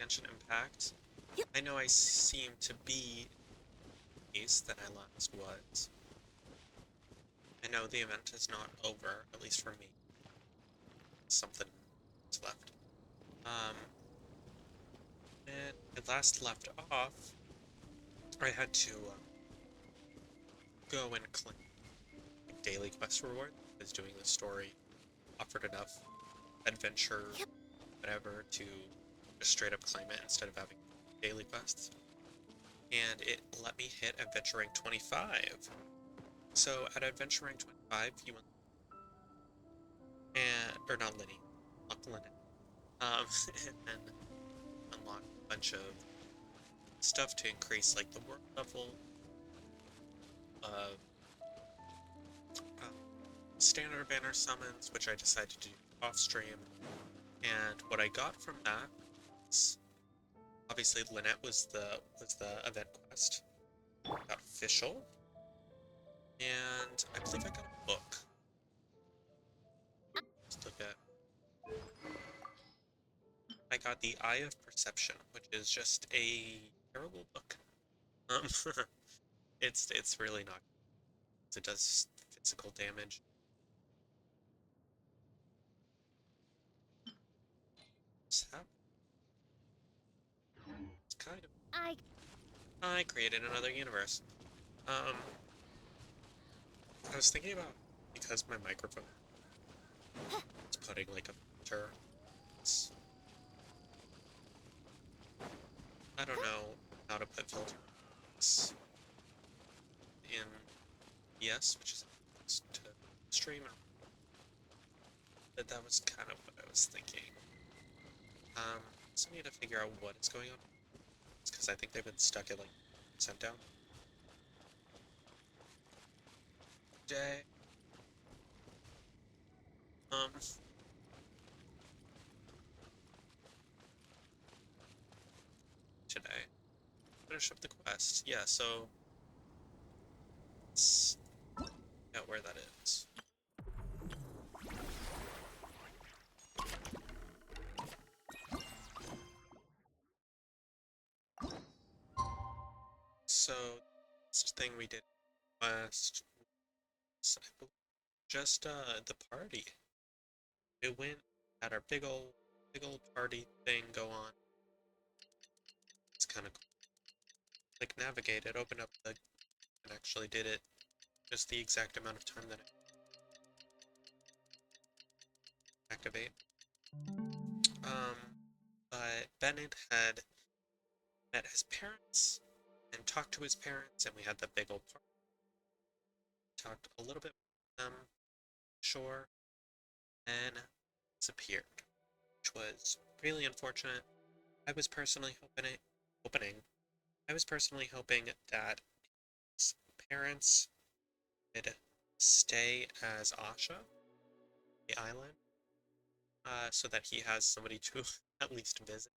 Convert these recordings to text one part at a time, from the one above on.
Genshin Impact. Yep. I know I seem to be the case that I last was. I know the event is not over, at least for me. Something is left. Um, and I last left off, I had to go and claim like, daily quest reward because doing the story offered enough adventure, Yep. whatever, to just straight up claim it instead of having daily quests. And it let me hit adventure rank 25. So at adventure rank 25, you or not Linny, unlock Lynette, and then unlock a bunch of stuff to increase like the work level of uh, standard banner summons, which I decided to do off stream. And what I got from that was obviously Lynette was the event quest. Got official, and I believe I got a book. Let's look at. I got the Eye of Perception, which is just a terrible book. Um, it's really not. It does physical damage. So it's kind of. I I created another universe. Um, I was thinking about because my microphone is putting like a filter. I don't know how to put filters in yes, which is to stream. But that was kind of what I was thinking. So I need to figure out what is going on. It's because I think they've been stuck at like percent down. Day. Um, today. Finish up the quest. Yeah, so let's out where that is. So last thing we did last was, I believe, just the party. We went had our big old party thing go on. It's kind of cool. Like navigate it, open up the and actually did it just the exact amount of time that I activate. Um, but Bennett had met his parents and talked to his parents, and we had the big old party. Talked a little bit with them, sure, and disappeared, which was really unfortunate. I was personally hoping I was personally hoping that his parents would stay as Asha, the island, so that he has somebody to at least visit.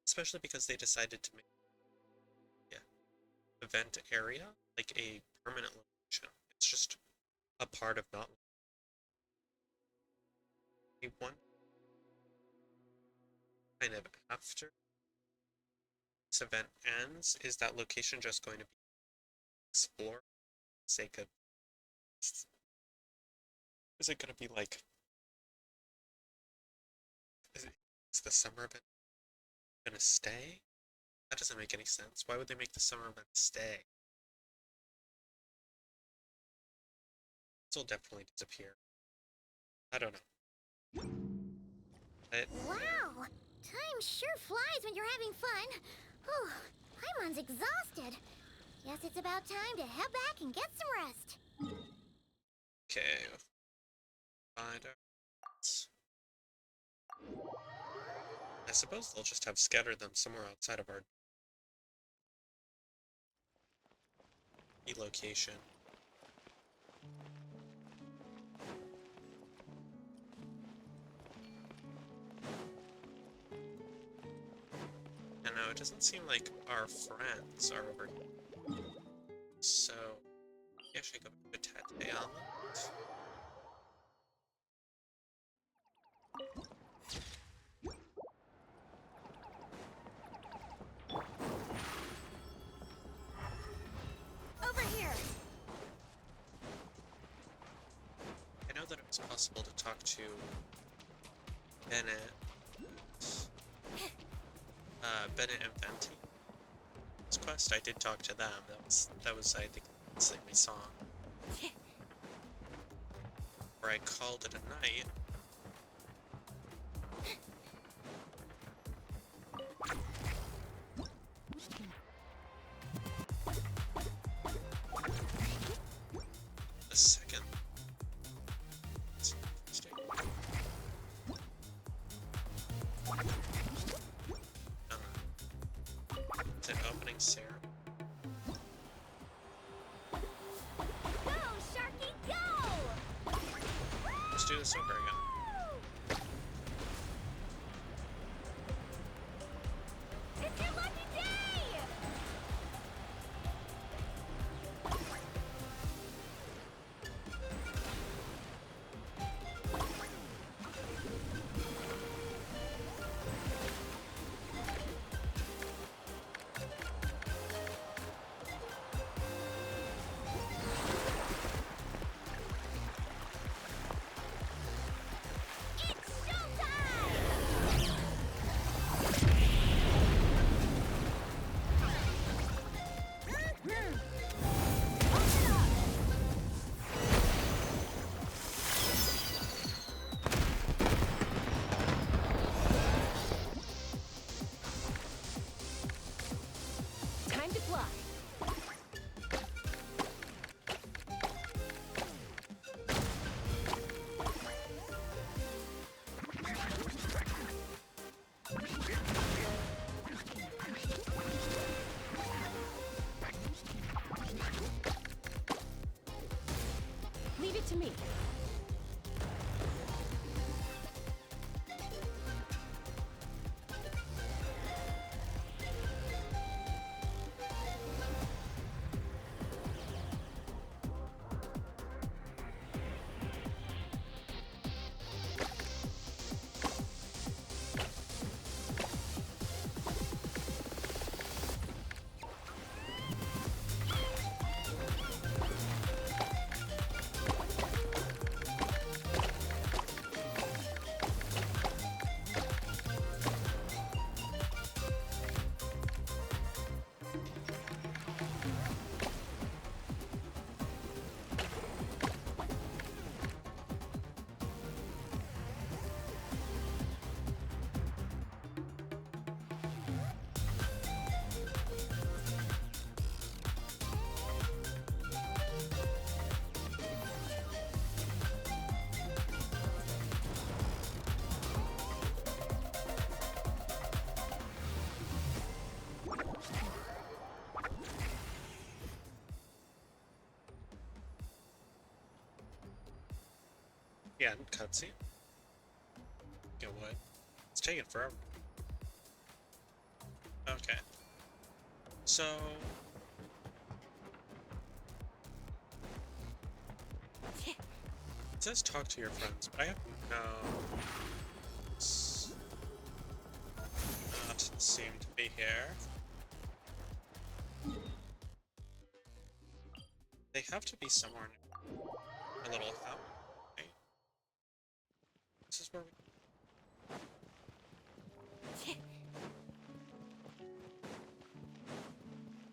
Especially because they decided to make the event area like a permanent location. It's just a part of not one kind of after this event ends. Is that location just going to be explored for the sake of is it going to be like is, it, is the summer event going to stay? That doesn't make any sense. Why would they make the summer event stay? This will definitely disappear. I don't know. But wow. Time sure flies when you're having fun. Whew. Paimon's exhausted. Guess it's about time to head back and get some rest. okay, find out. I suppose they'll just have scattered them somewhere outside of our location. And no, it doesn't seem like our friends are over here. So, I should go to Tate Island. it's possible to talk to Bennett, Bennett and Venti. This quest, I did talk to them. That was I think the last thing we saw. Where I called it a night. The second. Is it opening Sarah? Go, Sharky, go! Let's do this over again. It's your lucky day! It's showtime! Time to fly. Leave it to me. Yeah, cutscene. Get what? It's taking forever. Okay. So it says talk to your friends, but I have no. It's not seem to be here. They have to be somewhere near a little house. Right? This is where we.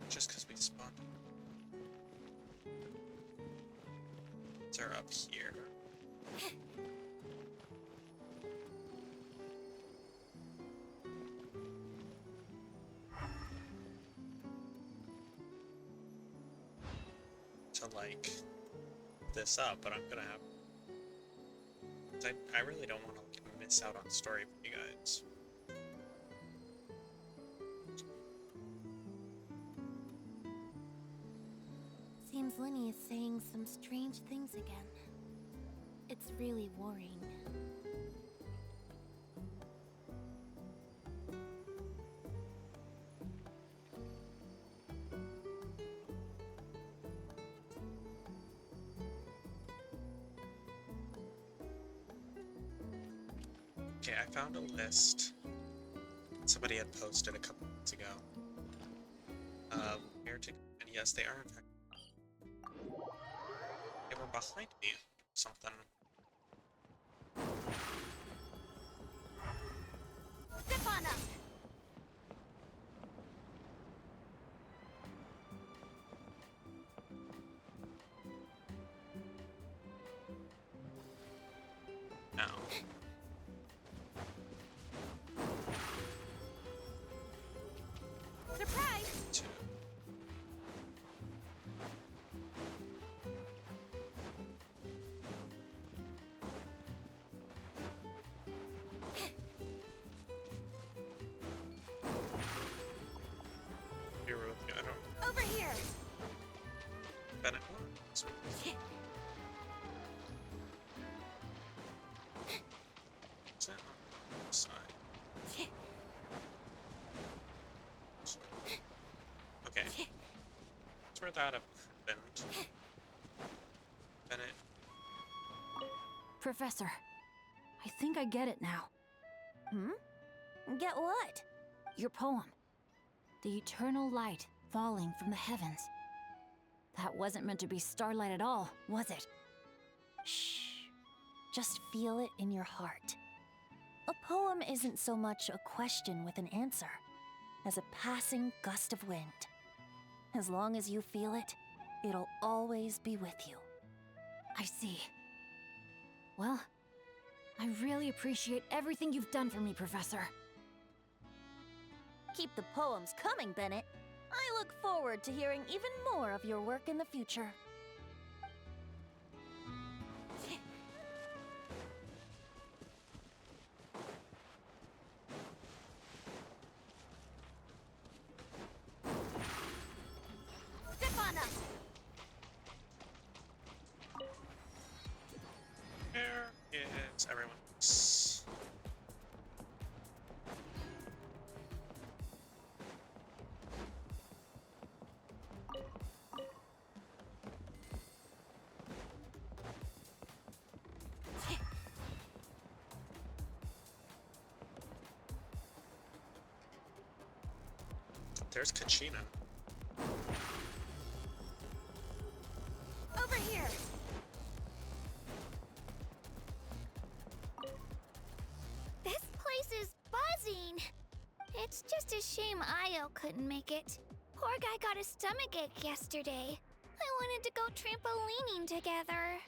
Just because we spawned. They're up here. To like this up, but I'm gonna have. I really don't want to like, miss out on story for you guys. Seems Lenny is saying some strange things again. It's really worrying. Okay, I found a list somebody had posted a couple months ago. Where to? And yes, they are in fact. They were behind me. Something. now. Surprise! 2. Here with you. I don't. Over here! Bennett. Is that on the side? Okay. That's where that happened. Bennett. Professor, I think I get it now. Hmm? Get what? Your poem. The eternal light falling from the heavens. That wasn't meant to be starlight at all, was it? Shh. Just feel it in your heart. A poem isn't so much a question with an answer as a passing gust of wind. As long as you feel it, it'll always be with you. I see. Well, I really appreciate everything you've done for me, Professor. Keep the poems coming, Bennett. I look forward to hearing even more of your work in the future. Step on up! Where is everyone else? There's Kachina. Over here! This place is buzzing. It's just a shame Io couldn't make it. Poor guy got a stomachache yesterday. I wanted to go trampolining together.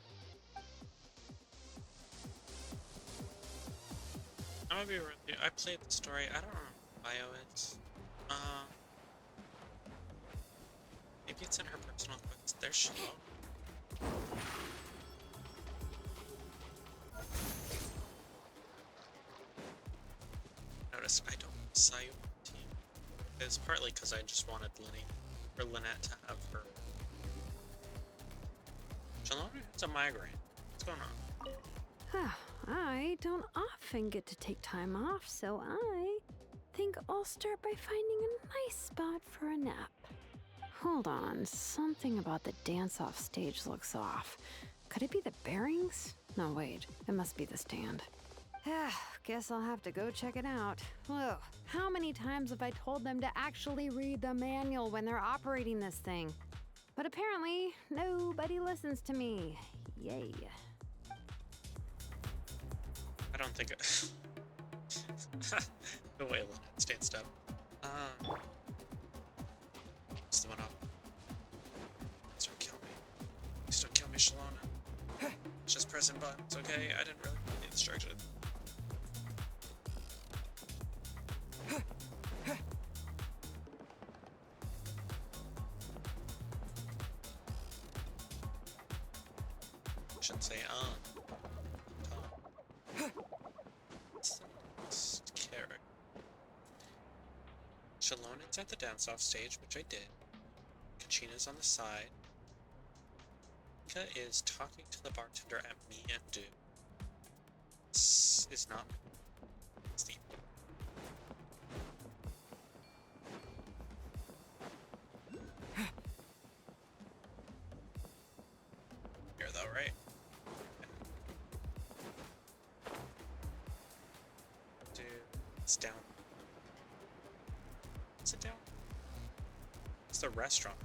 I'm gonna be real with you. I played the story. I don't remember who Io is. Maybe it's in her personal quest. There's Shalom. Notice I don't Sayu team. It's partly because I just wanted Lynette to have her. Shalom has a migraine. What's going on? I don't often get to take time off, so I think I'll start by finding a nice spot for a nap. Hold on, something about the dance-off stage looks off. Could it be the bearings? No, wait, it must be the stand. Guess I'll have to go check it out. Ugh, how many times have I told them to actually read the manual when they're operating this thing? But apparently, nobody listens to me. Yay. I don't think it. The way Lynette stands up. What's the one up? Please don't kill me. Please don't kill me, Shalona. It's just pressing buttons, okay? I didn't really need the instructions. Shouldn't say What's the next character? Shalonen's at the dance-off stage, which I did. Kachina's on the side. Mika is talking to the bartender at me and Do. This is not me. It's the here though, right? Dude, it's down. Is it down? It's the restaurant.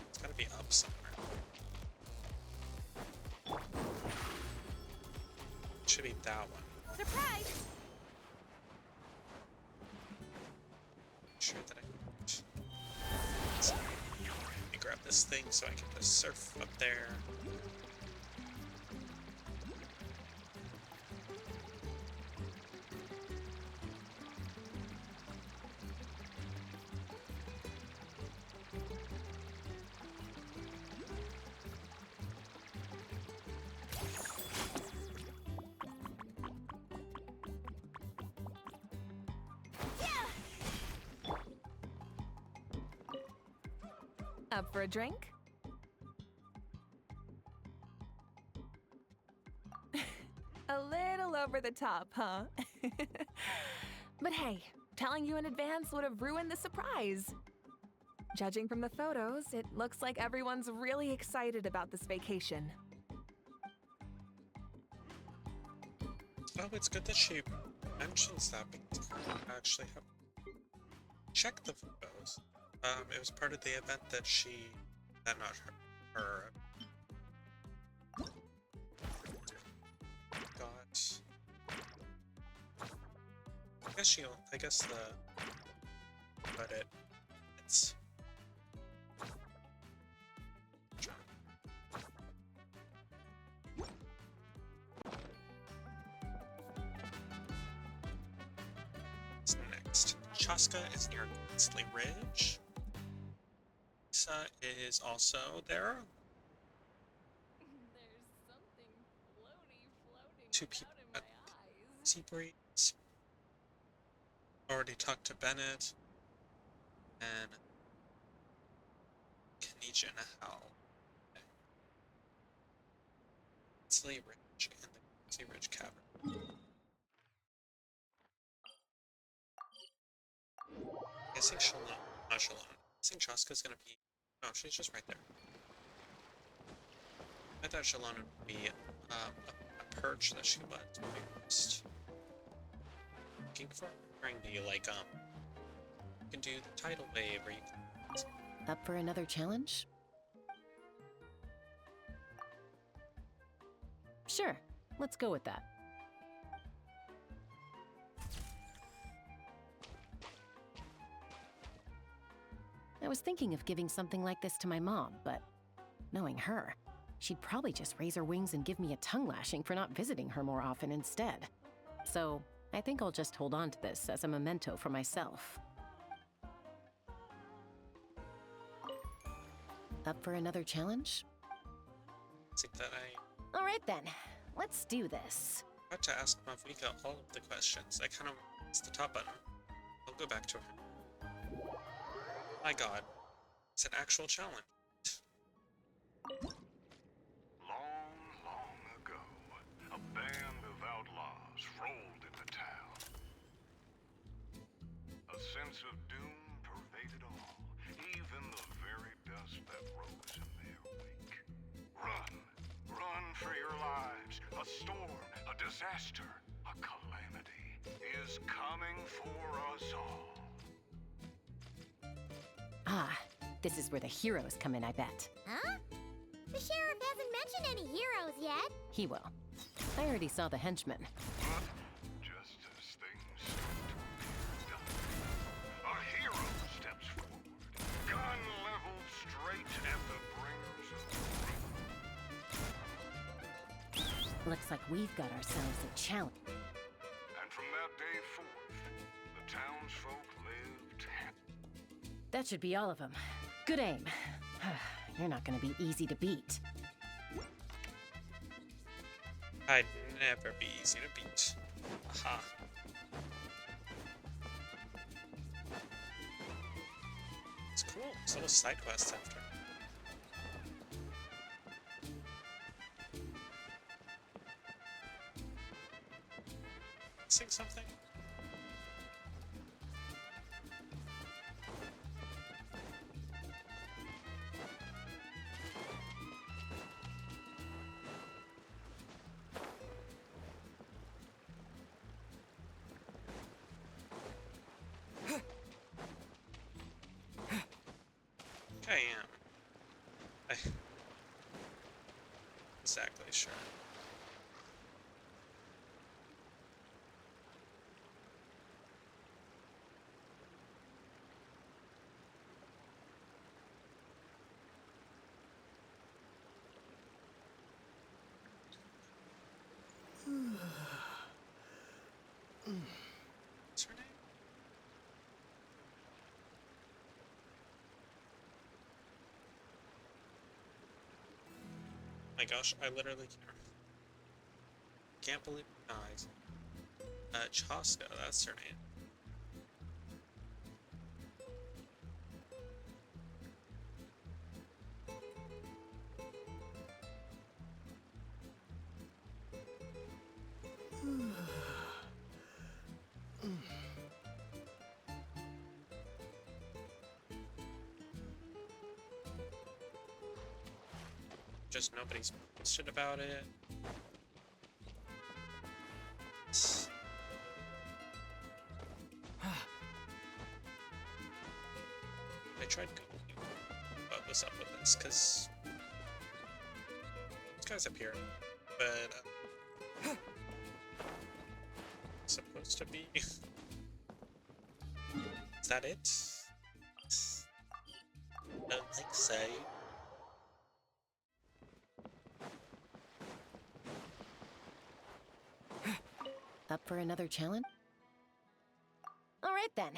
It's gotta be up somewhere. It should be that one. Surprise! Sure that I can. So, let me grab this thing so I can just surf up there. Up for a drink? A little over the top, huh? But hey, telling you in advance would have ruined the surprise. Judging from the photos, it looks like everyone's really excited about this vacation. Oh, it's good that she mentions that because I actually have checked the photos. It was part of the event that not her, got. I guess but it's. What's next? Chaska is near Ghostly Ridge. Lisa is also there. There's something floating Two people at Sea Breeze. Already talked to Bennett. And Kanija Nahal. Ghostly Ridge and the Ghostly Ridge Cavern. I think not Shalom. I think Chaska's gonna be. Oh, she's just right there. I thought Shalom would be a perch that she was when we first looking for. During the you can do the tidal wave, or you can. Up for another challenge? Sure, let's go with that. I was thinking of giving something like this to my mom, but knowing her, she'd probably just raise her wings and give me a tongue lashing for not visiting her more often instead. So I think I'll just hold on to this as a memento for myself. Up for another challenge? I think that All right then, let's do this. I had to ask Mavika all of the questions. I kind of missed the top button. I'll go back to her. My god, it's an actual challenge. Long, long ago, a band of outlaws rolled into town. A sense of doom pervaded all, even the very dust that rose in their wake. Run! Run for your lives! A storm, a disaster, a calamity is coming for us all. Ah, this is where the heroes come in, I bet. Huh? The sheriff hasn't mentioned any heroes yet. He will. I already saw the henchmen. But just as things start to appear done, a hero steps forward, gun leveled straight at the bringers of ruin. Looks like we've got ourselves a challenge. And from that day forth, the townsfolk lived happy. That should be all of them. Good aim. You're not gonna be easy to beat. I'd never be easy to beat. Aha. It's cool. It's little side quests after. Sing something? I am. Exactly sure. What's her name? My gosh, I literally can't believe my eyes. Chaska, that's her name. just nobody's posted about it. I tried Googling what was up with this, because this guy's up here, but supposed to be. Is that it? Don't think so. Up for another challenge? All right then.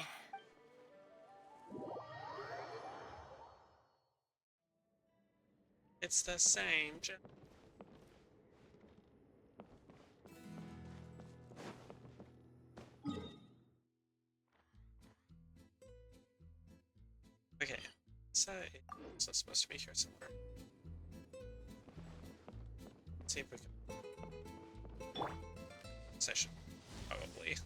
It's the same. Okay, so it's supposed to be here somewhere. Let's see if we can. Session, probably.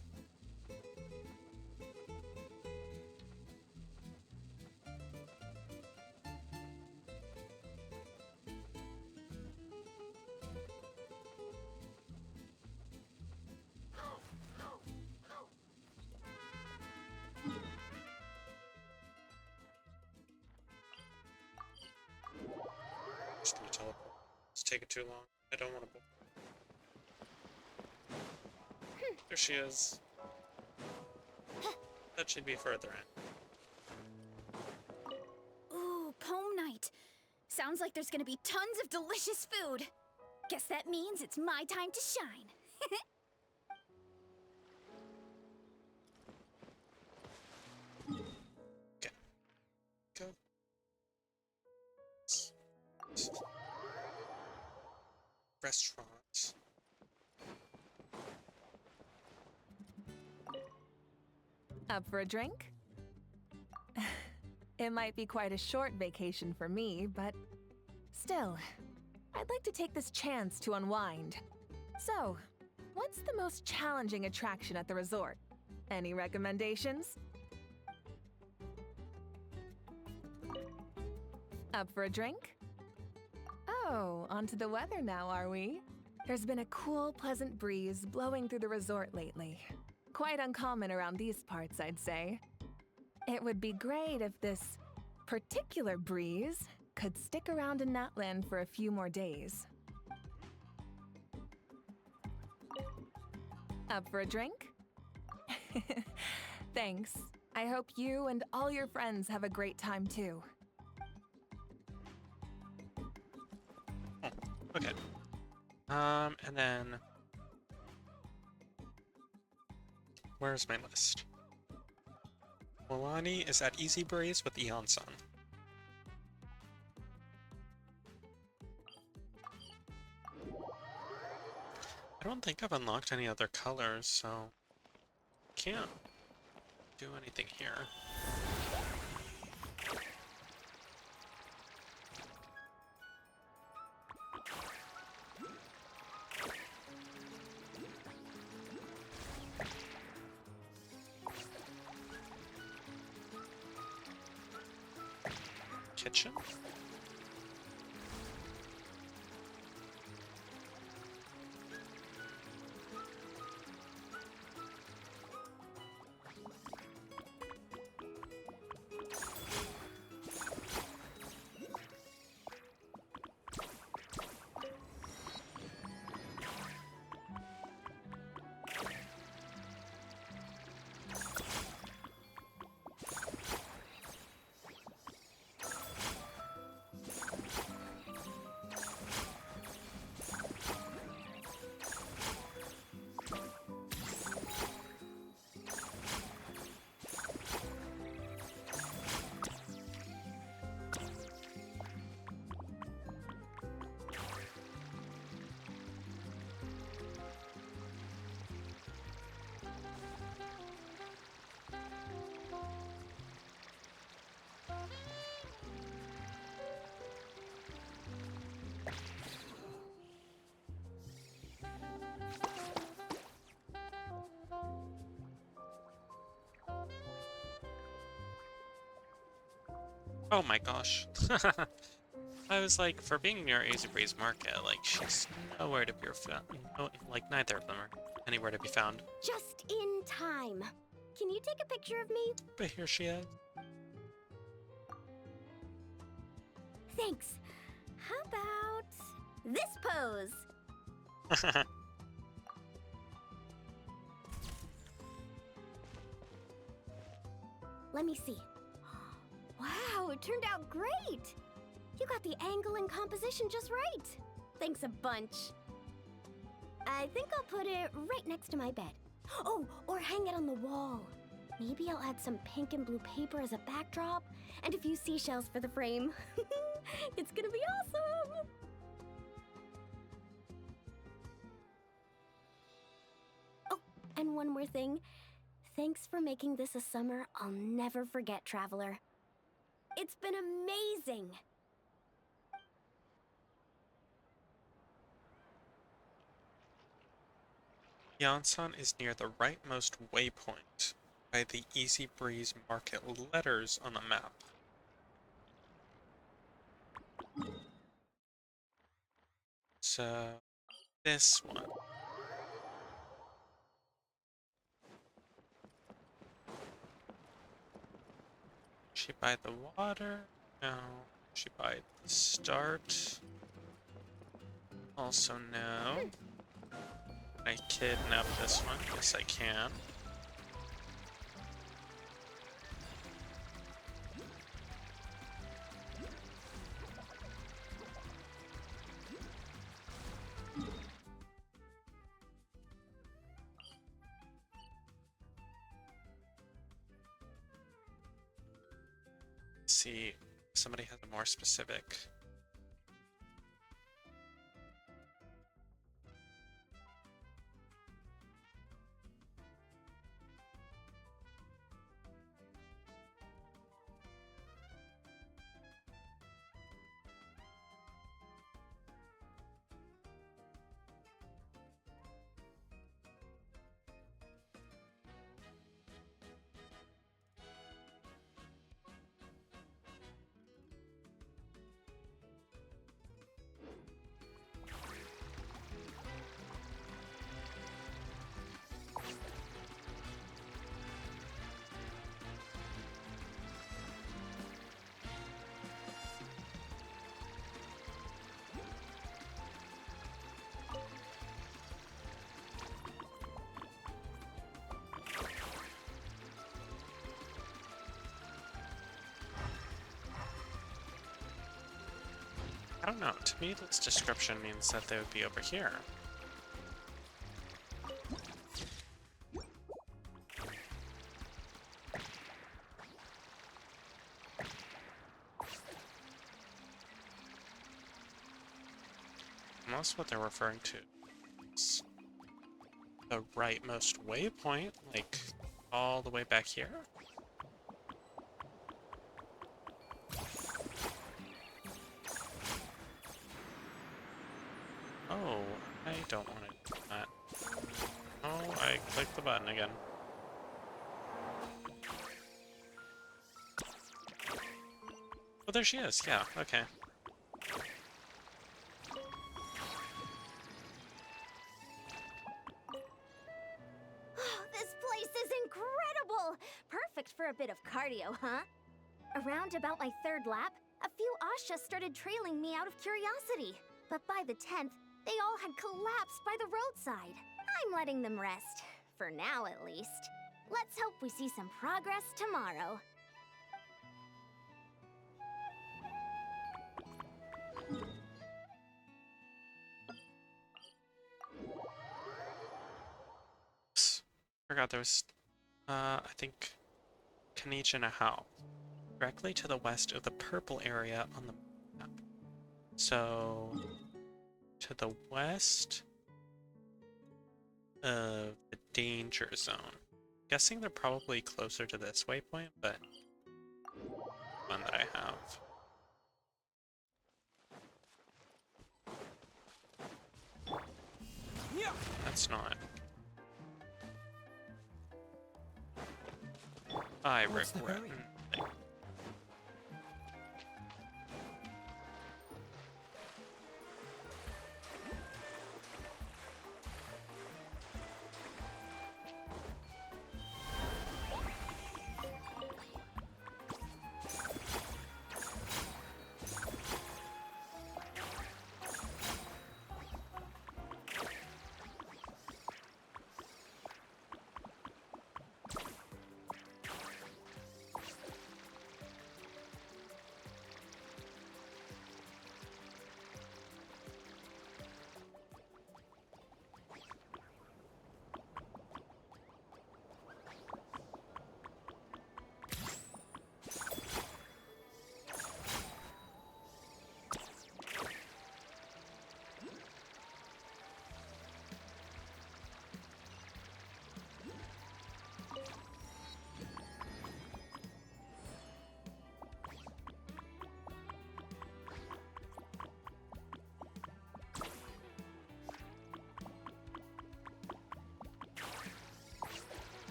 Just gonna teleport. It's taking too long. I don't want to. There she is. That should be further in. Ooh, poem night. Sounds like there's gonna be tons of delicious food. Guess that means it's my time to shine. Okay. Go. Restaurant. Up for a drink? It might be quite a short vacation for me, but still, I'd like to take this chance to unwind. So, what's the most challenging attraction at the resort? Any recommendations? Up for a drink? Oh, onto the weather now, are we? There's been a cool, pleasant breeze blowing through the resort lately. Quite uncommon around these parts, I'd say. It would be great if this particular breeze could stick around in Natland for a few more days. Up for a drink? Thanks. I hope you and all your friends have a great time too. Okay. And then where's my list? Milani is at Easy Breeze with Eon Sun. I don't think I've unlocked any other colors, so can't do anything here. Kitchen? Oh my gosh. I was like, for being near Easy Breeze Market, like, she's nowhere to be found. No, like, neither of them are anywhere to be found. Just in time. Can you take a picture of me? But here she is. Thanks. How about this pose? Let me see. Wow, it turned out great! You got the angle and composition just right. Thanks a bunch. I think I'll put it right next to my bed. Oh, or hang it on the wall. Maybe I'll add some pink and blue paper as a backdrop, and a few seashells for the frame. It's gonna be awesome! Oh, and one more thing. Thanks for making this a summer I'll never forget, Traveler. It's been amazing! Yansan is near the rightmost waypoint by the Easy Breeze Market letters on the map. So, this one. She by the water? No. She by the start? Also no. Can I kidnap this one? Yes, I can. Let's see, if somebody has a more specific. I don't know, to me this description means that they would be over here. Unless what they're referring to is the rightmost waypoint, like all the way back here. Oh, I don't want to do that. Oh, I clicked the button again. Oh, there she is. Yeah, okay. This place is incredible! Perfect for a bit of cardio, huh? Around about my third lap, a few Ashas started trailing me out of curiosity. But by the 10th, they all had collapsed by the roadside. I'm letting them rest. For now, at least. Let's hope we see some progress tomorrow. Forgot there was, I think, Kanich and Ahau. Directly to the west of the purple area on the map. So, to the west of the danger zone. Guessing they're probably closer to this waypoint, but one that I have. That's not. I regret.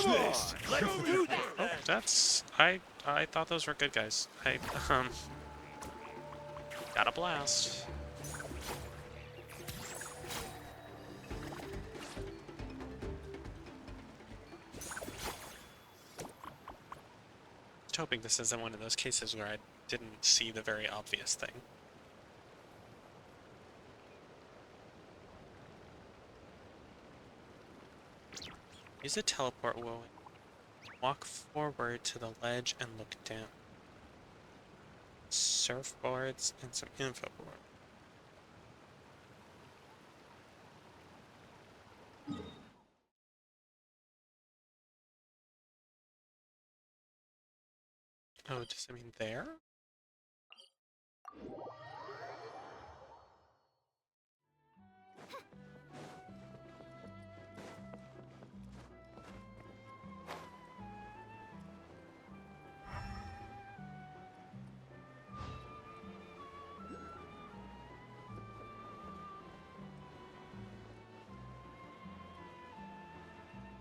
this. Let's do this. Oh, that's I thought those were good guys. I got a blast. Just hoping this isn't one of those cases where I didn't see the very obvious thing. Use a teleport wheel. Walk forward to the ledge and look down. Surfboards and some info board. Oh, does it mean there?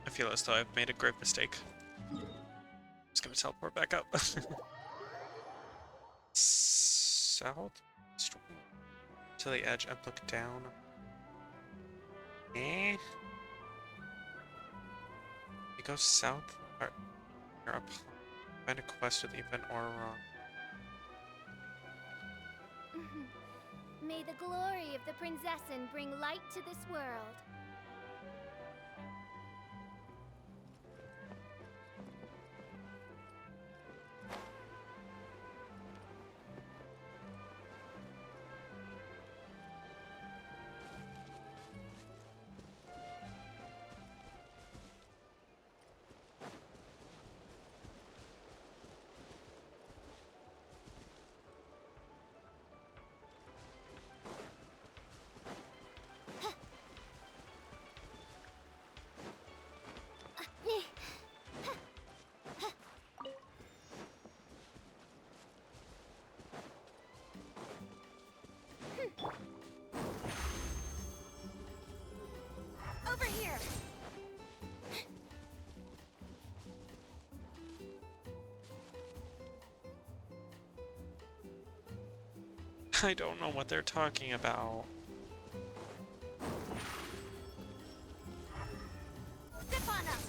I feel as though I've made a grave mistake. Just gonna teleport back up. South? To the edge and look down. Eh? You go south, or you're up. Find a quest with even or wrong. May the glory of the Prinzessin bring light to this world. Over here! I don't know what they're talking about. Zip on up!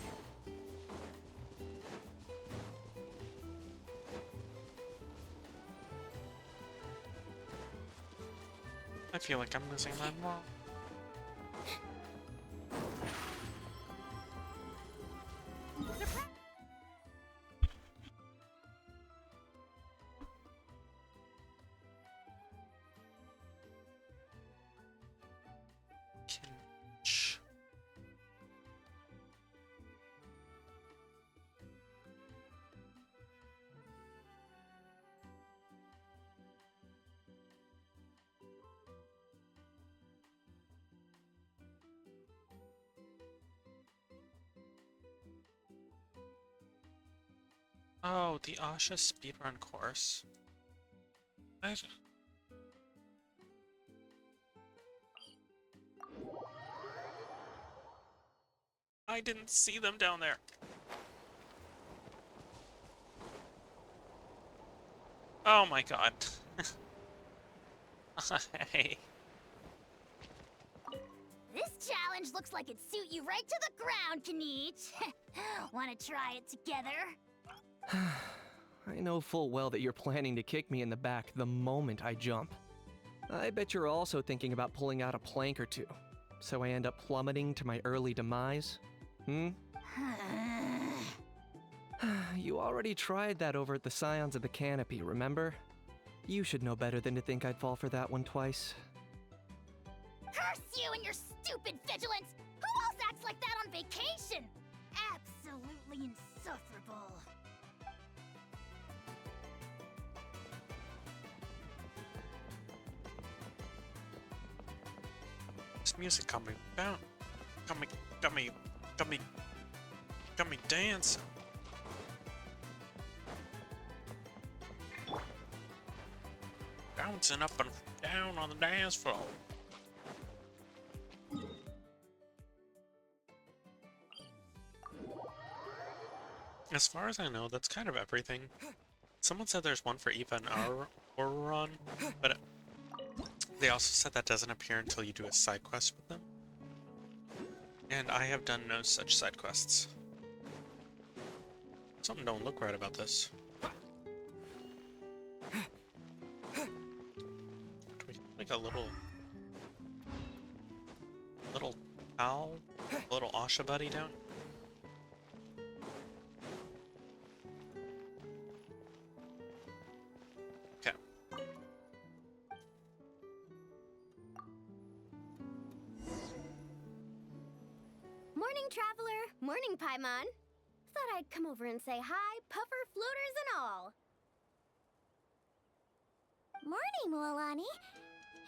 I feel like I'm missing my mom. Kinch. Oh, the Asha speedrun course. I didn't see them down there. Oh my god. Hey. This challenge looks like it'd suit you right to the ground, Kanich. Wanna try it together? I know full well that you're planning to kick me in the back the moment I jump. I bet you're also thinking about pulling out a plank or two, so I end up plummeting to my early demise? You already tried that over at the Scions of the Canopy, remember? You should know better than to think I'd fall for that one twice. Curse you and your stupid vigilance! Who else acts like that on vacation? Absolutely insufferable. This music got me down. Got me dancing. Bouncing up and down on the dance floor. As far as I know, that's kind of everything. Someone said there's one for Eva and Auron, but they also said that doesn't appear until you do a side quest with them. And I have done no such side quests. Something don't look right about this. Do we have like a little owl? A little Asha buddy down? Okay. Morning, traveler. Morning, Paimon. Thought I'd come over and say hi, puffer, floaters, and all. Morning, Mualani.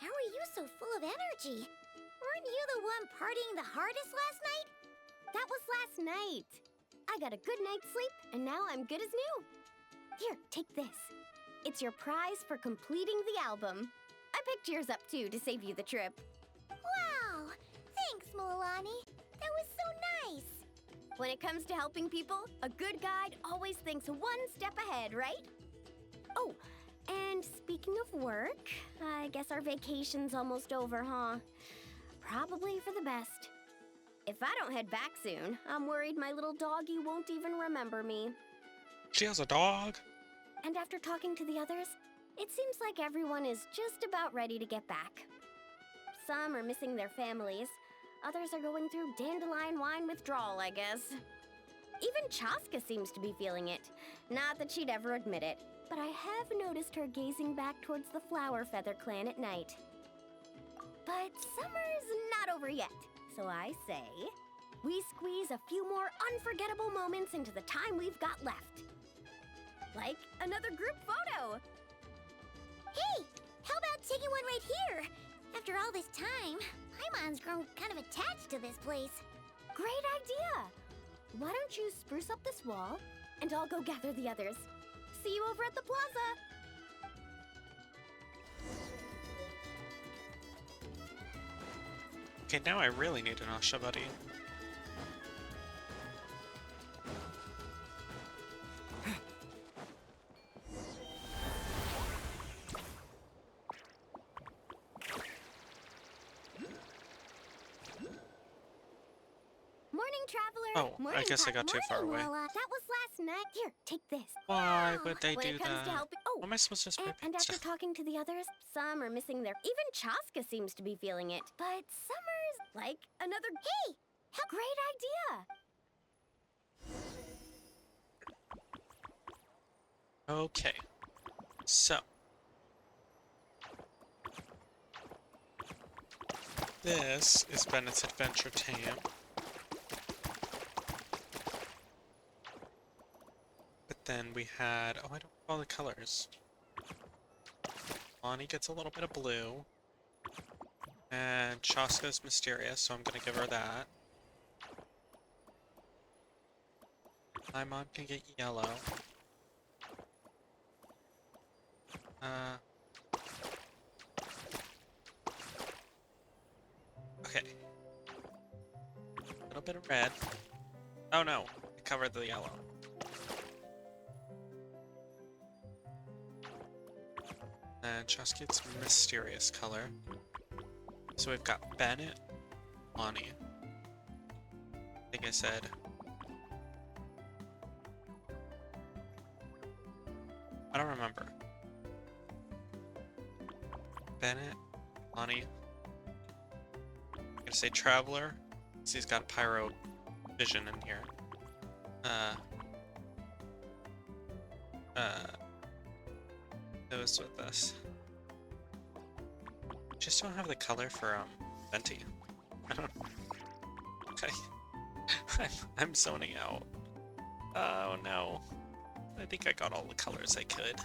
How are you so full of energy? Weren't you the one partying the hardest last night? That was last night. I got a good night's sleep, and now I'm good as new. Here, take this. It's your prize for completing the album. I picked yours up, too, to save you the trip. Wow! Thanks, Mualani. That was so nice. When it comes to helping people, a good guide always thinks one step ahead, right? Oh, and speaking of work, I guess our vacation's almost over, huh? Probably for the best. If I don't head back soon, I'm worried my little doggy won't even remember me. She has a dog. And after talking to the others, it seems like everyone is just about ready to get back. Some are missing their families. Others are going through dandelion wine withdrawal, I guess. Even Chaska seems to be feeling it. Not that she'd ever admit it, but I have noticed her gazing back towards the Flower Feather clan at night. But summer's not over yet, so I say, we squeeze a few more unforgettable moments into the time we've got left. Like another group photo. Hey, how about taking one right here? After all this time, Paimon's grown kind of attached to this place. Great idea! Why don't you spruce up this wall, and I'll go gather the others. See you over at the plaza! Okay, now I really need an Asha buddy. Morning, traveler! Oh, I Morning, guess I got too far away. That was last night. Here, take this. Why would they When do it comes that? to helping, What am I supposed to spray and paint after stuff? talking to the others, some are missing their. Even Chaska seems to be feeling it. But summer's like another. Hey, how great idea! Okay. So. This is Bennett's Adventure Tam. But then we had... Oh, I don't know all the colors. Lonnie gets a little bit of blue. And Chaska's mysterious, so I'm gonna give her that. My mom can get yellow. Okay. A little bit of red. Oh no, it covered the yellow. And Chaska gets mysterious color. So we've got Bennett, Lonnie. Like I said. I don't remember. Bennett, Lonnie. I'm gonna say Traveler, because he's got Pyro Vision in here. Those with us. Just don't have the color for Venti. I don't. Okay. I'm zoning out. Oh no. I think I got all the colors I could.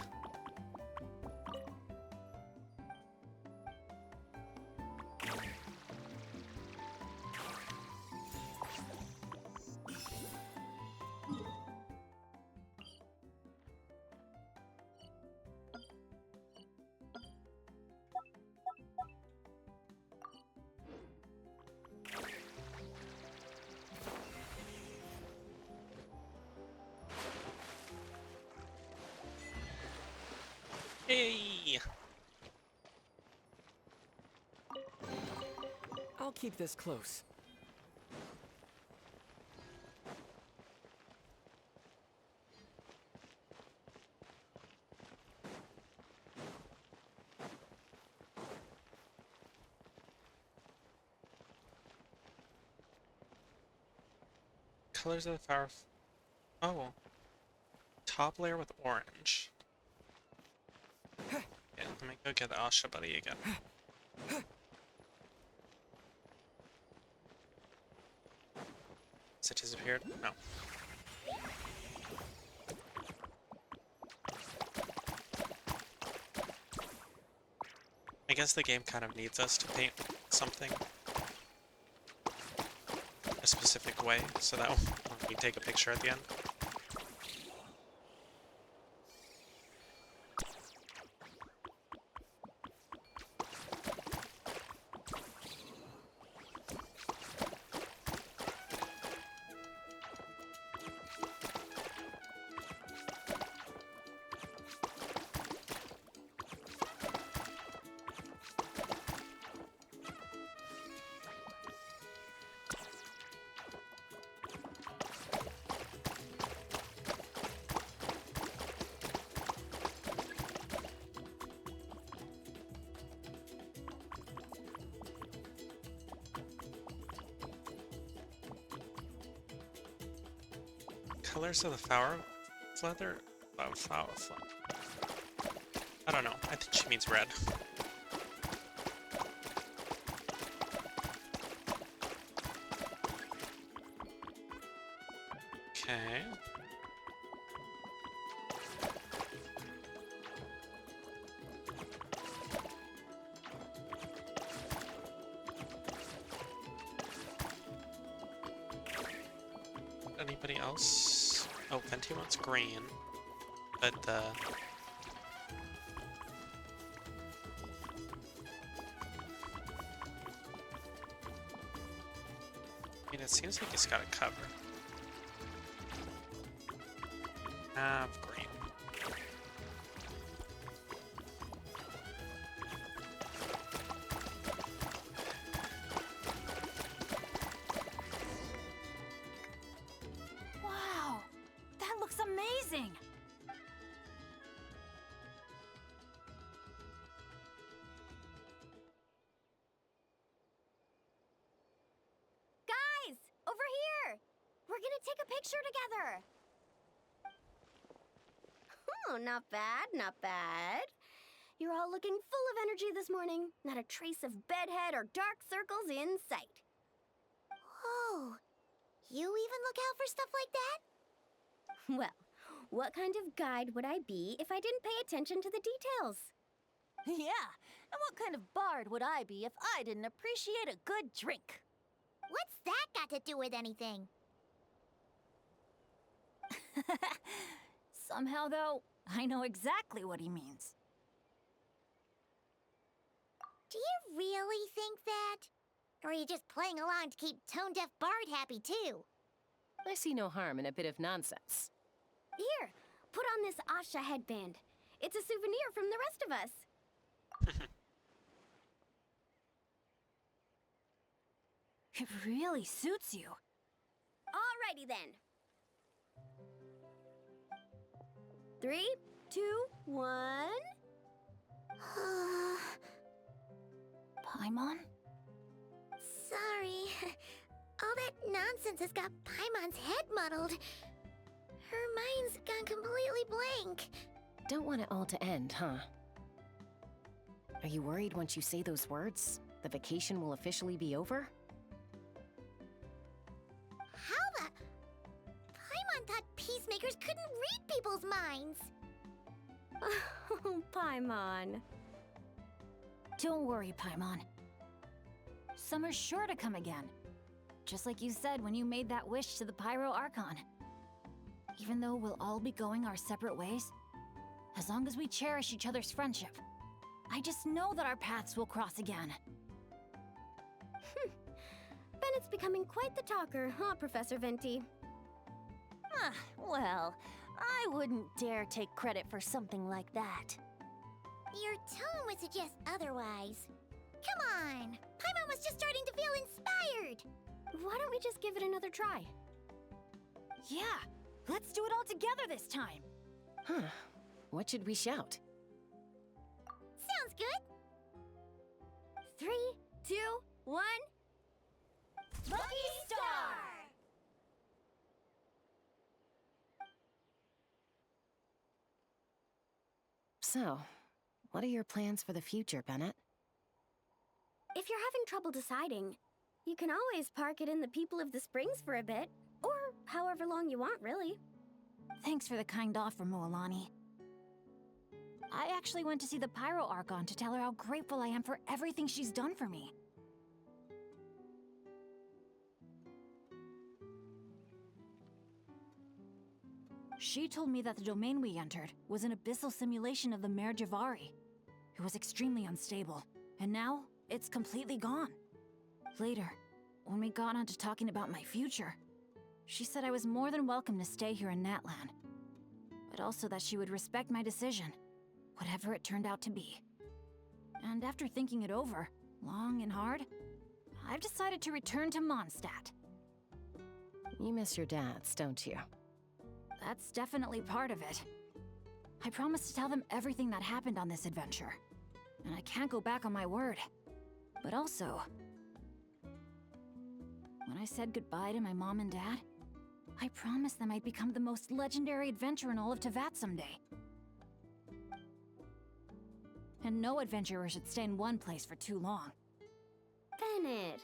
Hey! I'll keep this close. Colors of the flower. Oh. Top layer with orange. Yeah, let me go get the Asha Buddy again. Has it disappeared? No. I guess the game kind of needs us to paint something a specific way, so that when we take a picture at the end. Colors of the flower feather? Oh, flower. I don't know. I think she means red. Okay. Anybody else? Oh, Venti wants green, but I mean, it seems like he's got it covered. Have green. Wow, that looks amazing! Guys, over here! We're gonna take a picture together. Oh, not bad, not bad. You're all looking full of energy this morning. Not a trace of bedhead or dark circles in sight. Whoa, you even look out for stuff like that? Well, what kind of guide would I be if I didn't pay attention to the details? Yeah, and what kind of bard would I be if I didn't appreciate a good drink? What's that got to do with anything? Somehow, though, I know exactly what he means. Do you really think that? Or are you just playing along to keep Tone Deaf Bard happy too? I see no harm in a bit of nonsense. Here, put on this Asha headband. It's a souvenir from the rest of us. It really suits you. Alrighty then. 3, 2, 1. Paimon? Sorry. All that nonsense has got Paimon's head muddled. Her mind's gone completely blank. Don't want it all to end, huh? Are you worried once you say those words, the vacation will officially be over? How the... Paimon thought peacemakers couldn't read people's minds. Oh, Paimon. Don't worry, Paimon. Summer's sure to come again. Just like you said when you made that wish to the Pyro Archon. Even though we'll all be going our separate ways, as long as we cherish each other's friendship, I just know that our paths will cross again. Bennett's becoming quite the talker, huh, Professor Venti? Well, I wouldn't dare take credit for something like that. Your tone would suggest otherwise. Come on! Paimon was just starting to feel inspired! Why don't we just give it another try? Yeah, let's do it all together this time. Huh. What should we shout? Sounds good! 3, 2, 1. Lucky Star! So, what are your plans for the future, Bennett? If you're having trouble deciding, you can always park it in the People of the Springs for a bit. Or however long you want, really. Thanks for the kind offer, Moalani. I actually went to see the Pyro Archon to tell her how grateful I am for everything she's done for me. She told me that the domain we entered was an abyssal simulation of the Mare Javari. It was extremely unstable, and now it's completely gone. Later, when we got onto talking about my future, she said I was more than welcome to stay here in Natlan, but also that she would respect my decision, whatever it turned out to be. And after thinking it over, long and hard, I've decided to return to Mondstadt. You miss your dads, don't you? That's definitely part of it. I promised to tell them everything that happened on this adventure, and I can't go back on my word. But also, when I said goodbye to my mom and dad, I promised them I'd become the most legendary adventurer in all of Teyvat someday. And no adventurer should stay in one place for too long. Bennett.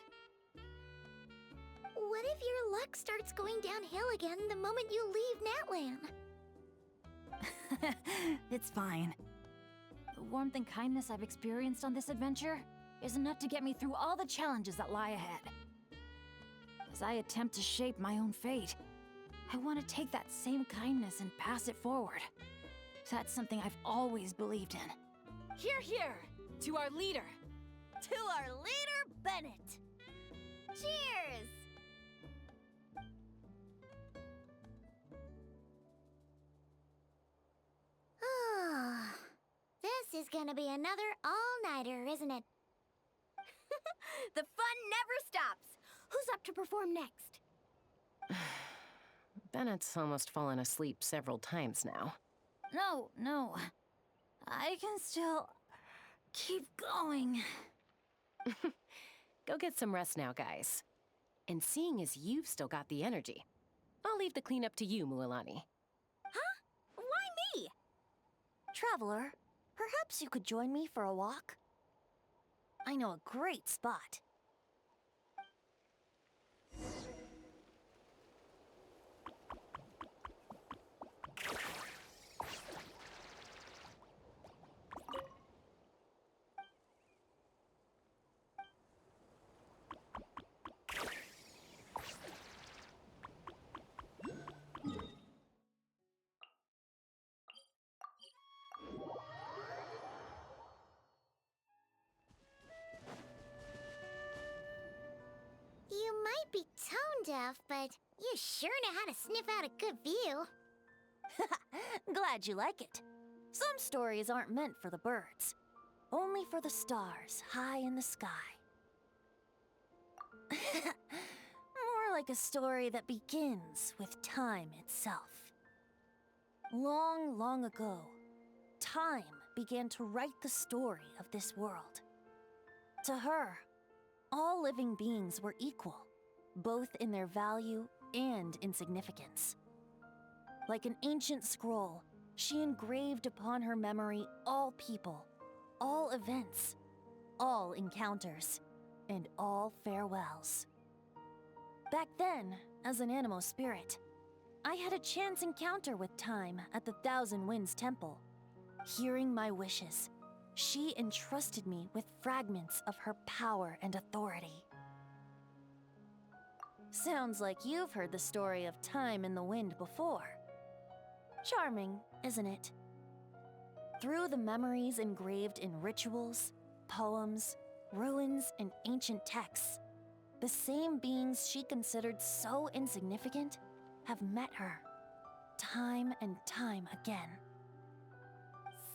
What if your luck starts going downhill again the moment you leave Natlan? It's fine. The warmth and kindness I've experienced on this adventure is enough to get me through all the challenges that lie ahead. As I attempt to shape my own fate, I want to take that same kindness and pass it forward. That's something I've always believed in. Hear, hear! To our leader! To our leader, Bennett. Cheers! This is gonna be another all-nighter, isn't it? The fun never stops. Who's up to perform next? Bennett's almost fallen asleep several times now. No. I can still keep going. Go get some rest now, guys. And seeing as you've still got the energy, I'll leave the cleanup to you, Mualani. Huh? Why me? Traveler, perhaps you could join me for a walk? I know a great spot. You might be tone deaf, but you sure know how to sniff out a good view. Glad you like it. Some stories aren't meant for the birds, only for the stars high in the sky. More like a story that begins with time itself. Long, long ago, time began to write the story of this world. To her, all living beings were equal, both in their value and in significance. Like an ancient scroll, she engraved upon her memory all people, all events, all encounters, and all farewells. Back then, as an animal spirit, I had a chance encounter with time at the Thousand Winds Temple. Hearing my wishes, she entrusted me with fragments of her power and authority. Sounds like you've heard the story of time in the wind before. Charming, isn't it? Through the memories engraved in rituals, poems, ruins, and ancient texts, the same beings she considered so insignificant have met her, time and time again.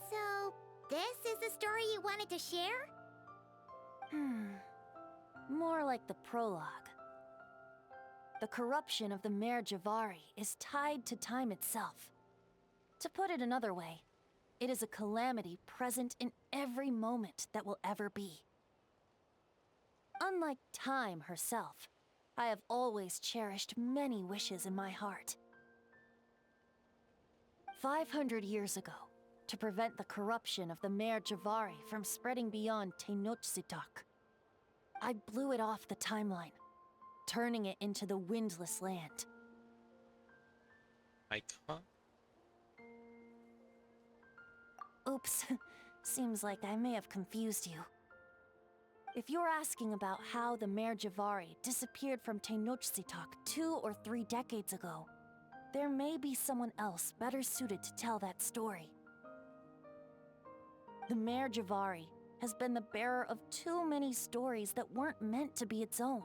So, this is the story you wanted to share? More like the prologue. The corruption of the Mare Javari is tied to time itself. To put it another way, it is a calamity present in every moment that will ever be. Unlike time herself, I have always cherished many wishes in my heart. 500 years ago, to prevent the corruption of the Mare Javari from spreading beyond Tenochtitlan, I blew it off the timeline, turning it into the Windless Land. Like, huh? Oops, seems like I may have confused you. If you're asking about how the Mare Javari disappeared from Tenochtitlan 2 or 3 decades ago, there may be someone else better suited to tell that story. The Mare Javari has been the bearer of too many stories that weren't meant to be its own.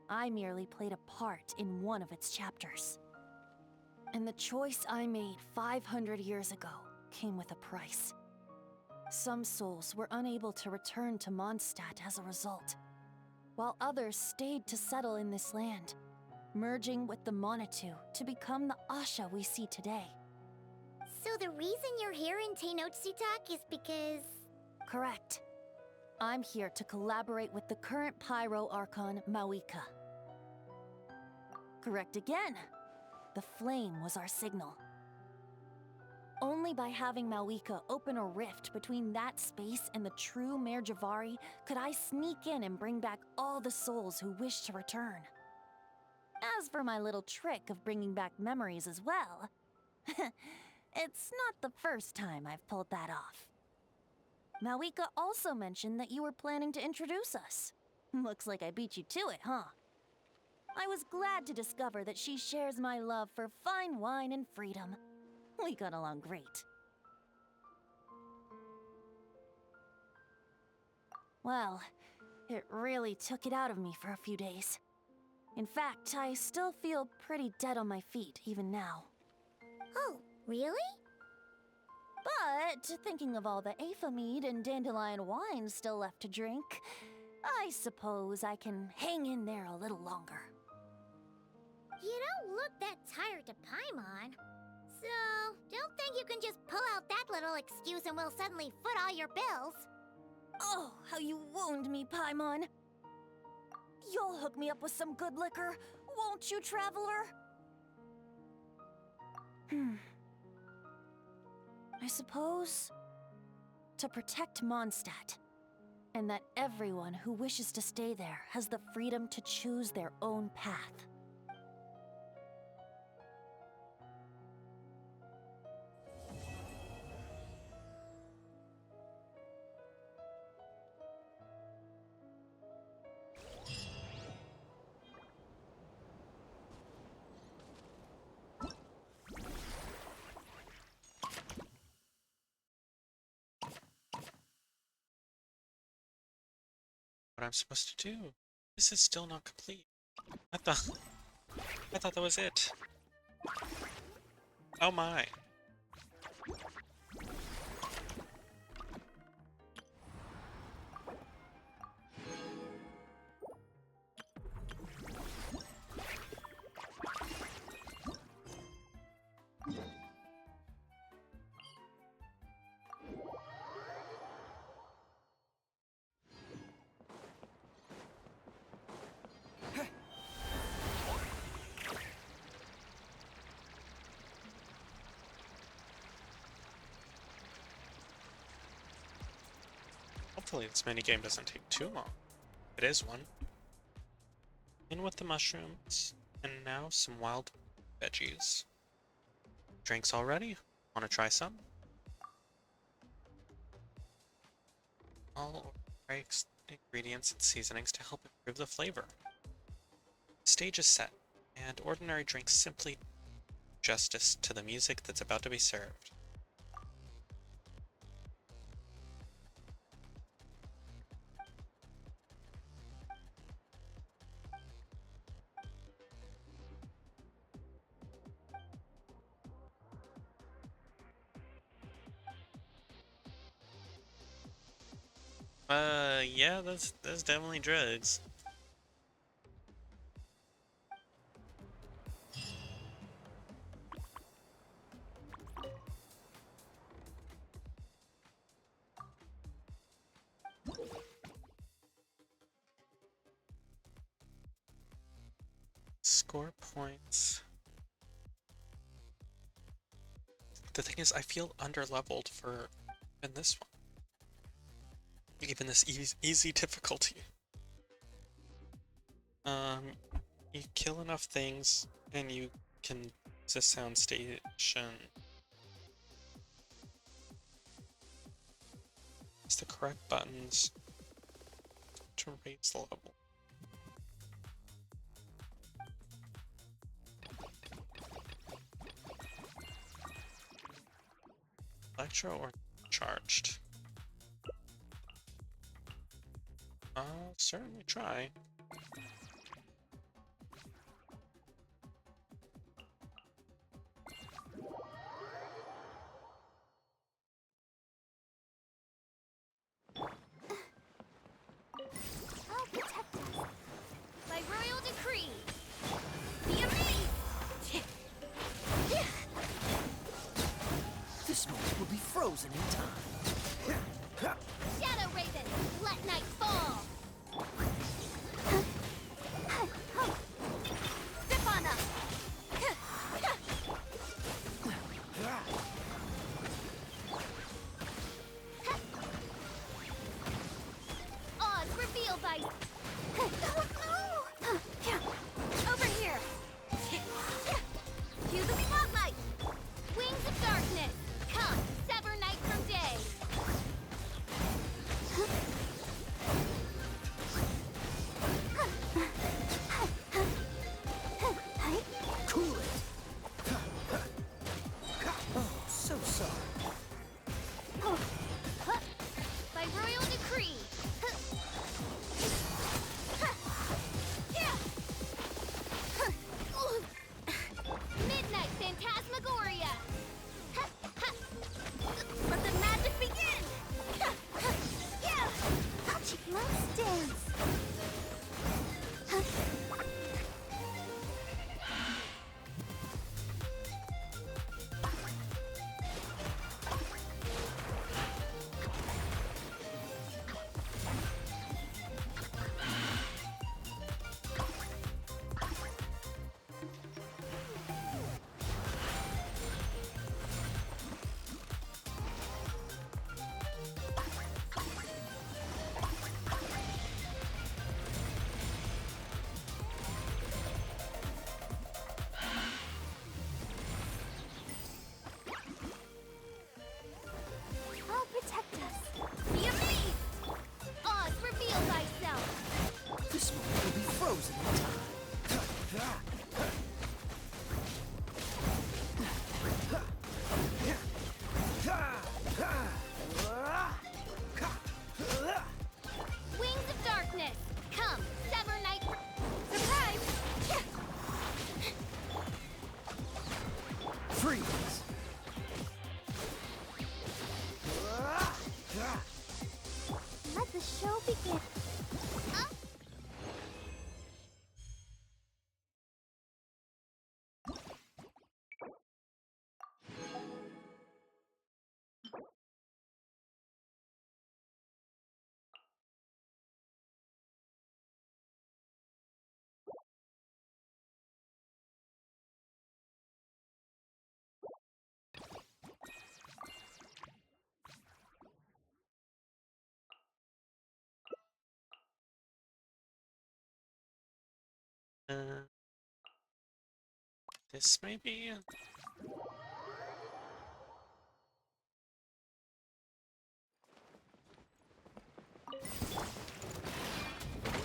I merely played a part in one of its chapters. And the choice I made 500 years ago came with a price. Some souls were unable to return to Mondstadt as a result, while others stayed to settle in this land, merging with the Monitu to become the Asha we see today. So the reason you're here in Tenochtitlan is because... Correct. I'm here to collaborate with the current Pyro Archon, Mawika. Correct again. The flame was our signal. Only by having Mawika open a rift between that space and the true Mare Javari could I sneak in and bring back all the souls who wish to return. As for my little trick of bringing back memories as well, it's not the first time I've pulled that off. Mawika also mentioned that you were planning to introduce us. Looks like I beat you to it, huh? I was glad to discover that she shares my love for fine wine and freedom. We got along great. Well, it really took it out of me for a few days. In fact, I still feel pretty dead on my feet even now. Oh, really? But thinking of all the Aether mead and dandelion wine still left to drink, I suppose I can hang in there a little longer. You don't look that tired to Paimon. So, don't think you can just pull out that little excuse and we'll suddenly foot all your bills. Oh, how you wound me, Paimon. You'll hook me up with some good liquor, won't you, traveler? I suppose to protect Mondstadt, and that everyone who wishes to stay there has the freedom to choose their own path. What I'm supposed to do? This is still not complete. I thought that was it. Oh my. Hopefully this minigame doesn't take too long. It is one. In with the mushrooms, and now some wild veggies. Drinks already? Want to try some? All breaks ingredients and seasonings to help improve the flavor. Stage is set, and ordinary drinks simply do justice to the music that's about to be served. Yeah, that's definitely drugs. Score points. The thing is, I feel underleveled for even this one. Even this easy difficulty. Um, you kill enough things, and you can use a sound station. It's the correct buttons to raise the level. Electro or charged? I'll certainly try. I'll protect us. By royal decree. Via me! This moment will be frozen in time. Shadow Raven, let night fall! Zipana! Oz revealed by... Over here! Cue the spotlight! Wings of darkness! Come, sever night from day! Cool it. Oh, so sorry. By royal decree! Midnight Phantasmagoria! Let the magic begin! Let's dance! I'll protect us. Be amazed! Oz, reveal thyself! This moment will be frozen in time. Wings of darkness! Come, sever night... Surprise! Freeze. Let the show begin. Uh, this may be...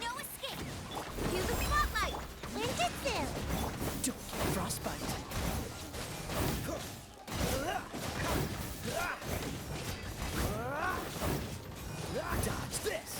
No escape! Cue the spotlight! Ninjutsu! Don't get frostbite. Dodge this.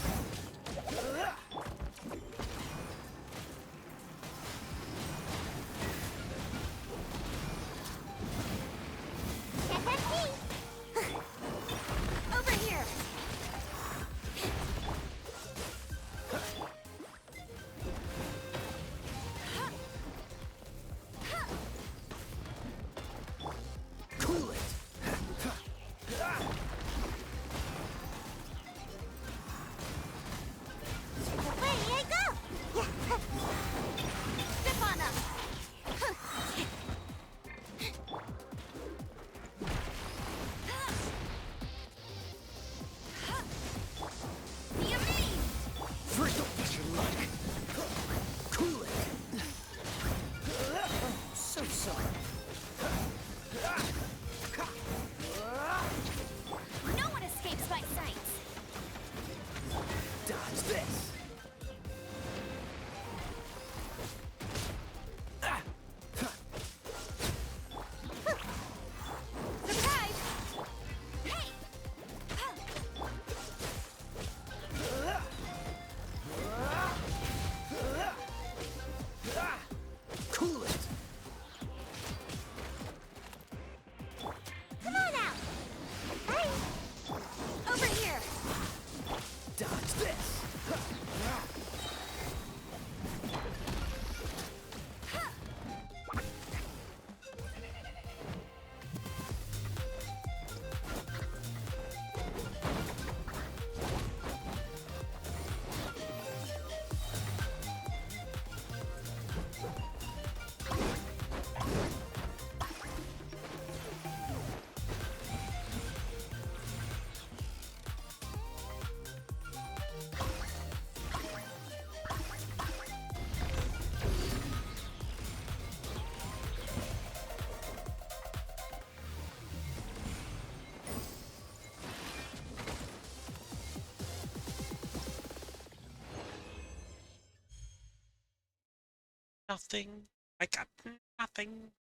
sorry. No one escapes my sight. Dodge this. Surprise! Hey! Cool it. Come on out! Hey! Over here! Dodge this. Nothing. I got nothing.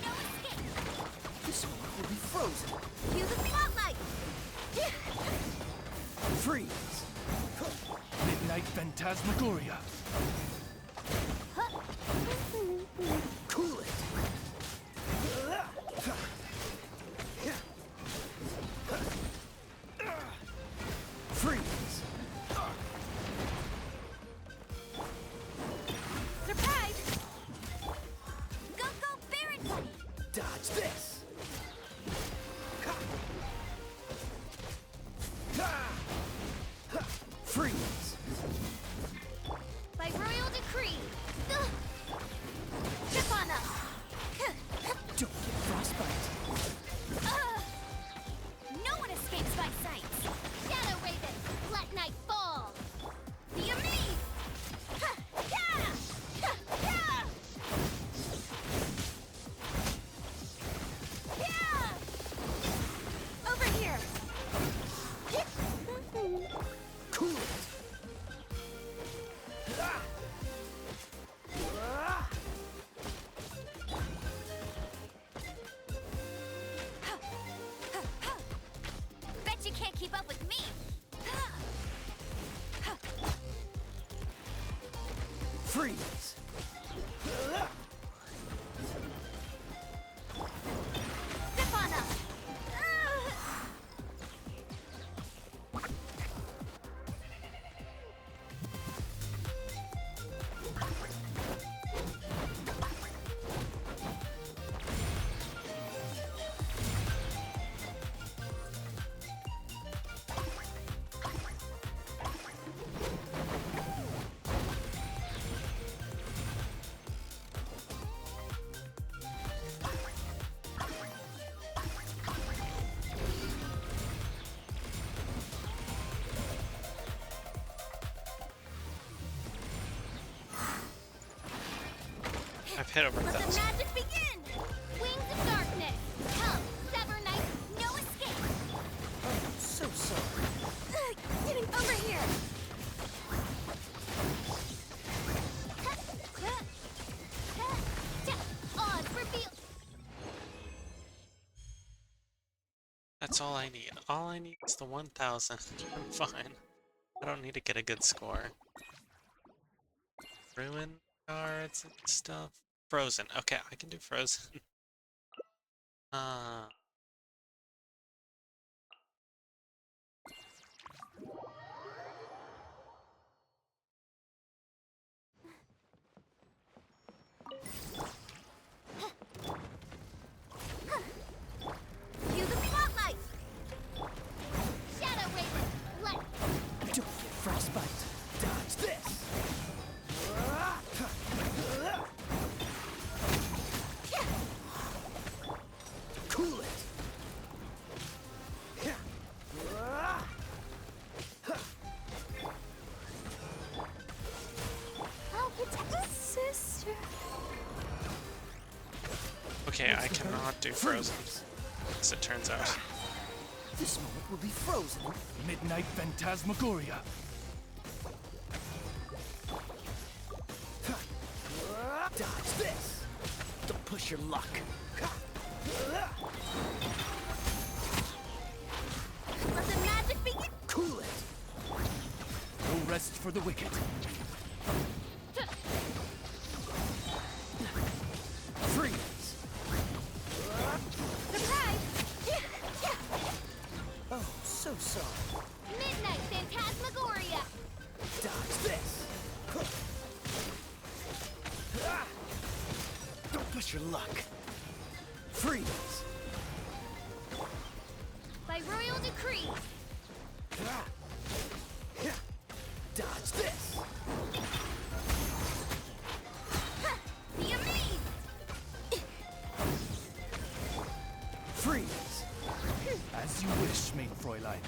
No escape! This one will be frozen. Use the spotlight! Freeze. Midnight Phantasmagoria. Cool it. Freeze. Surprise! Go, go, Baron Bunny! Dodge this. Freeze. By royal decree. Chip on us! Don't get frostbite. No one escapes my sight! Shadow Raven, let night fall. The Amaze! Over here! Cool it. Bet you can't keep up with me! Freeze. Step on us! I've hit over Let the 1,000. magic begin. Wings of darkness. Come, sever night. No escape. So sorry. Over here! Odds reveal. That's That's all I need. All I need is the 1000. I'm fine. I don't need to get a good score. Ruin cards and stuff. Frozen. Okay, I can do Frozen. uh... Use the spotlight! Shadow Raven, let Don't get frostbite. Dodge this. Cool it. I'll protect Sister. Okay, I cannot do Frozen, as it turns out. This moment will be frozen. Midnight Phantasmagoria. Dodge this. Don't push your luck. Let the magic begin! Cool it. No rest for the wicked. Freeze. surprise! Oh, so sorry. Midnight Phantasmagoria! Dodge this. Don't push your luck. Freeze. By royal decree! Dodge this. Be amazed! Freeze. As you wish, main Fräulein.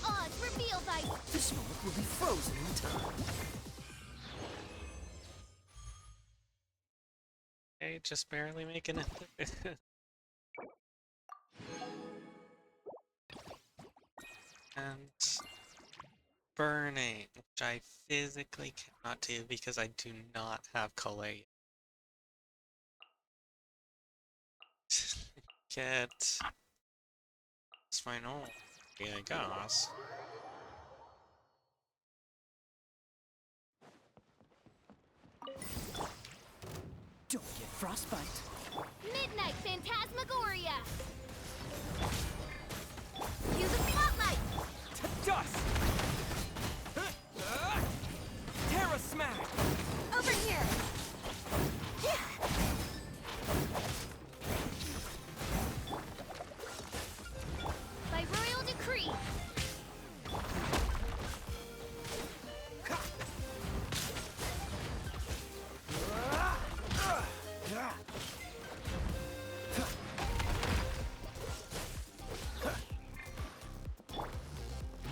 Odds revealed by This moment will be frozen in time. Okay, just barely making it. And burning, which I physically cannot do because I do not have color yet. Get spinal, yeah, I guess. Don't get frostbite. Midnight Phantasmagoria! Use the spotlight! To dust! Terra Smack! Over here! By royal decree!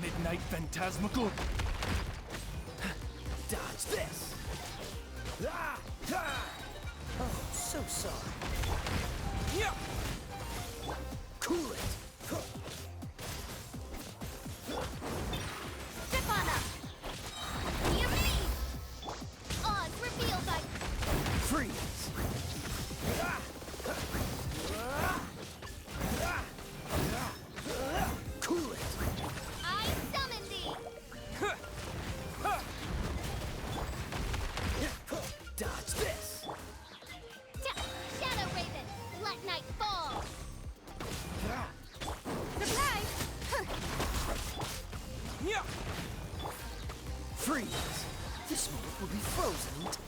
Midnight Phantasmagoria. Dodge this. Oh, so sorry. Yeah! Cool it. Step on up! Be amazed! Odds revealed by Freeze. Cool it. I summon thee! Dodge this. Shadow Raven, let night fall! Surprise! Yeah! Freeze. This moment will be frozen in time.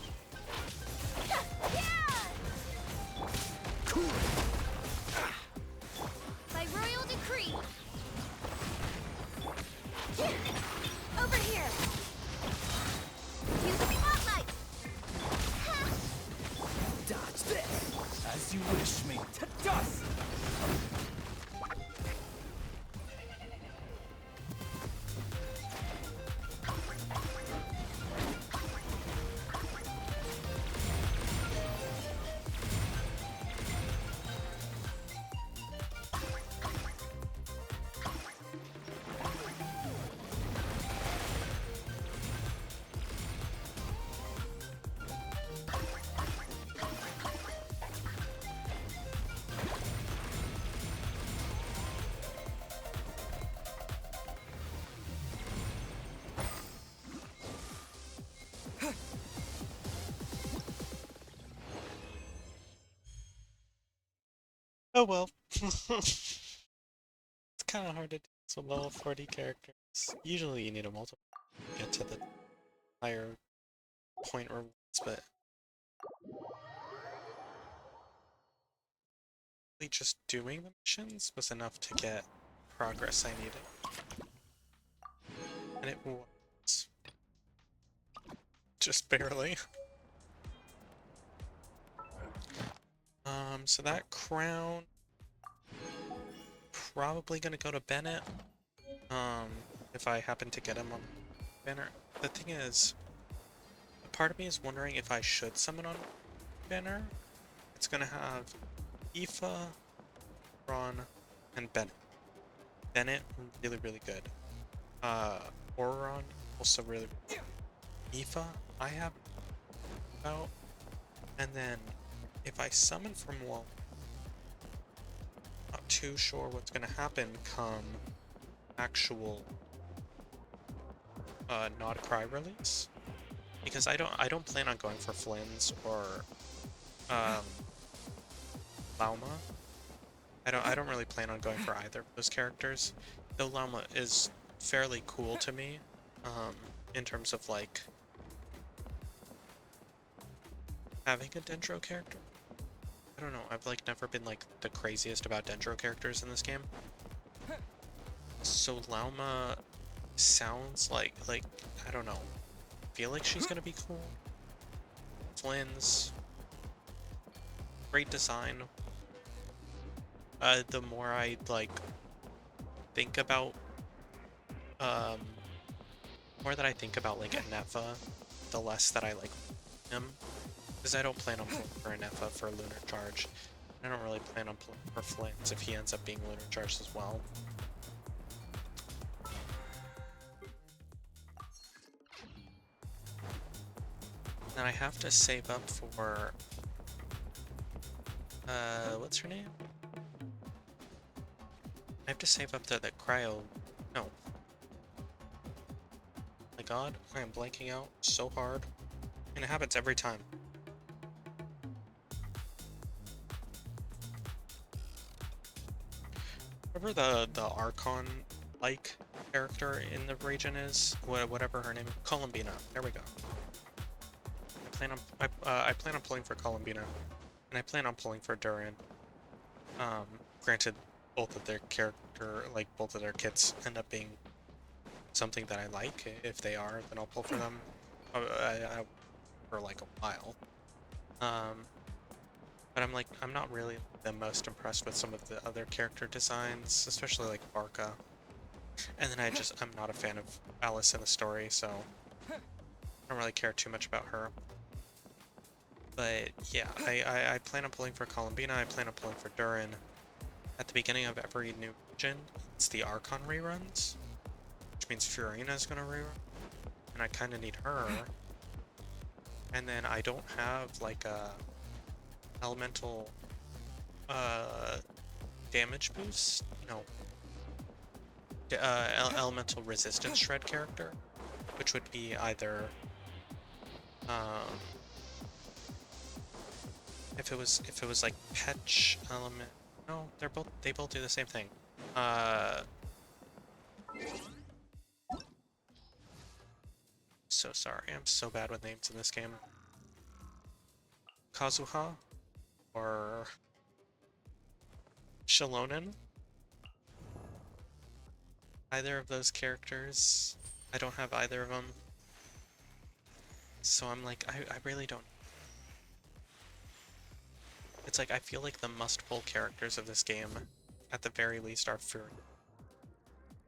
Yeah! Oh well. It's kind of hard to do some level 40 characters. Usually you need a multiple to get to the higher point rewards, but really just doing the missions was enough to get progress I needed. And it was. Just barely. So that crown probably gonna go to Bennett. If I happen to get him on banner. The thing is, a part of me is wondering if I should summon on banner. It's gonna have Aoife, Ron, and Bennett. Bennett, really, really good. Auron, also really good. Aoife, I have about. And then, if I summon from wall, not too sure what's gonna happen come actual Nod Cry release. Because I don't plan on going for Flynn's or Lauma. I don't really plan on going for either of those characters. Though Lauma is fairly cool to me, in terms of like having a Dendro character. I don't know, I've like never been like the craziest about Dendro characters in this game. So Lauma sounds like I don't know. Feel like she's gonna be cool. Flynn's great design. The more I like think about more that I think about like Nefa, the less that I like him. Because I don't plan on pulling for Nefa for Lunar Charge. I don't really plan on pulling for Flynn's if he ends up being Lunar Charged as well. Then I have to save up for what's her name? I have to save up the cryo. No. My god, I am blanking out so hard. And it happens every time. Whatever the Archon-like character in the region is, whatever her name is, Columbina. There we go. I plan on pulling for Columbina, and I plan on pulling for Durin. Granted, both of their both of their kits end up being something that I like. If they are, then I'll pull for them. For like a while. But I'm not really the most impressed with some of the other character designs, especially like Barca. And then I'm not a fan of Alice in the story, so I don't really care too much about her. But yeah, I plan on pulling for Columbina, I plan on pulling for Durin. At the beginning of every new region, it's the Archon reruns, which means Furina's gonna rerun, and I kinda need her. And then I don't have like a elemental damage boost, elemental resistance shred character, which would be either if it was like Petch element. No, they both do the same thing. So sorry, I'm so bad with names in this game. Kazuha or Shalonen. Either of those characters. I don't have either of them. So I'm like, I really don't. It's like, I feel like the must-pull characters of this game, at the very least, are Fury.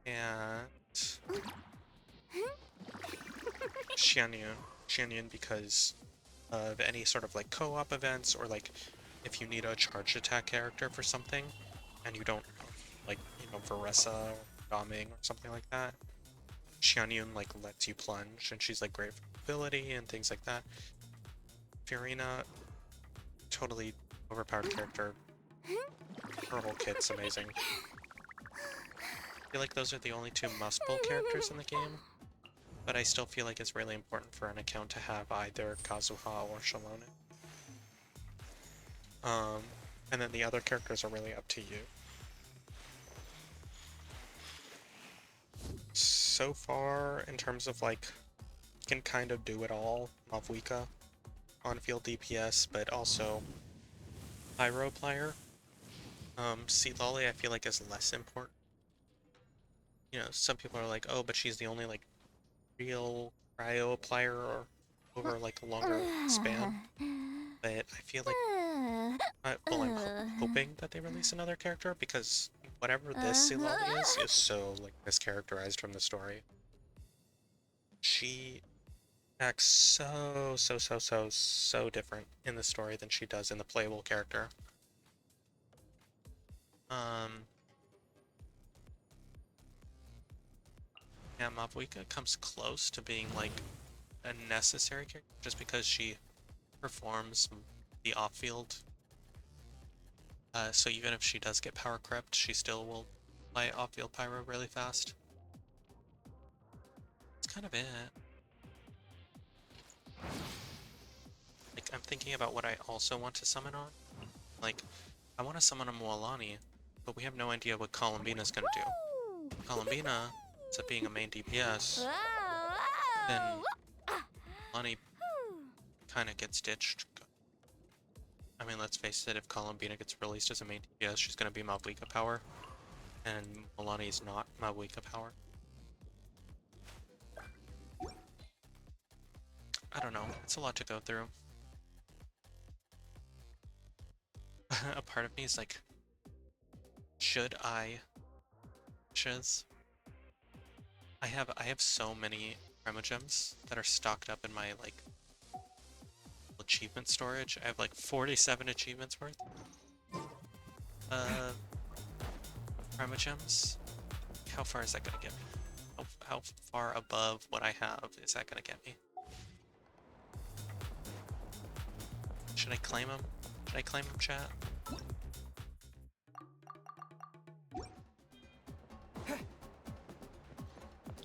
And Xianyun. Xianyun because of any sort of like co-op events, or like if you need a charged attack character for something, and you don't like, Veressa or Doming or something like that. Xianyun like lets you plunge, and she's like great for mobility and things like that. Furina, totally overpowered character. Her whole kit's amazing. I feel like those are the only two must-pull characters in the game, but I still feel like it's really important for an account to have either Kazuha or Shalone. And then the other characters are really up to you. So far, in terms of like, you can kind of do it all. Mavwika, on-field DPS, but also Pyro player. Sea Lolly I feel like is less important. You know, some people are like, oh, but she's the only like real cryo player or over like a longer span. But I feel like, well, I'm hoping that they release another character because whatever this Sea Lolly is so like mischaracterized from the story. She acts so different in the story than she does in the playable character. Yeah, Mavuika comes close to being like a necessary character just because she performs the off-field. So even if she does get power crept, she still will play off-field pyro really fast. That's kind of it. Like, I'm thinking about what I also want to summon on. Like, I want to summon a Moalani, but we have no idea what Columbina's gonna do. Columbina ends up being a main DPS, then Moalani kind of gets ditched. I mean, let's face it, if Columbina gets released as a main DPS, she's gonna be Mavuika power, and Moalani is not Mavuika power. I don't know, it's a lot to go through. A part of me is like, should I? I have so many Primogems that are stocked up in my like achievement storage. I have like 47 achievements worth. Primogems. How far is that gonna get me? How far above what I have is that gonna get me? Should I claim him? Should I claim him, chat?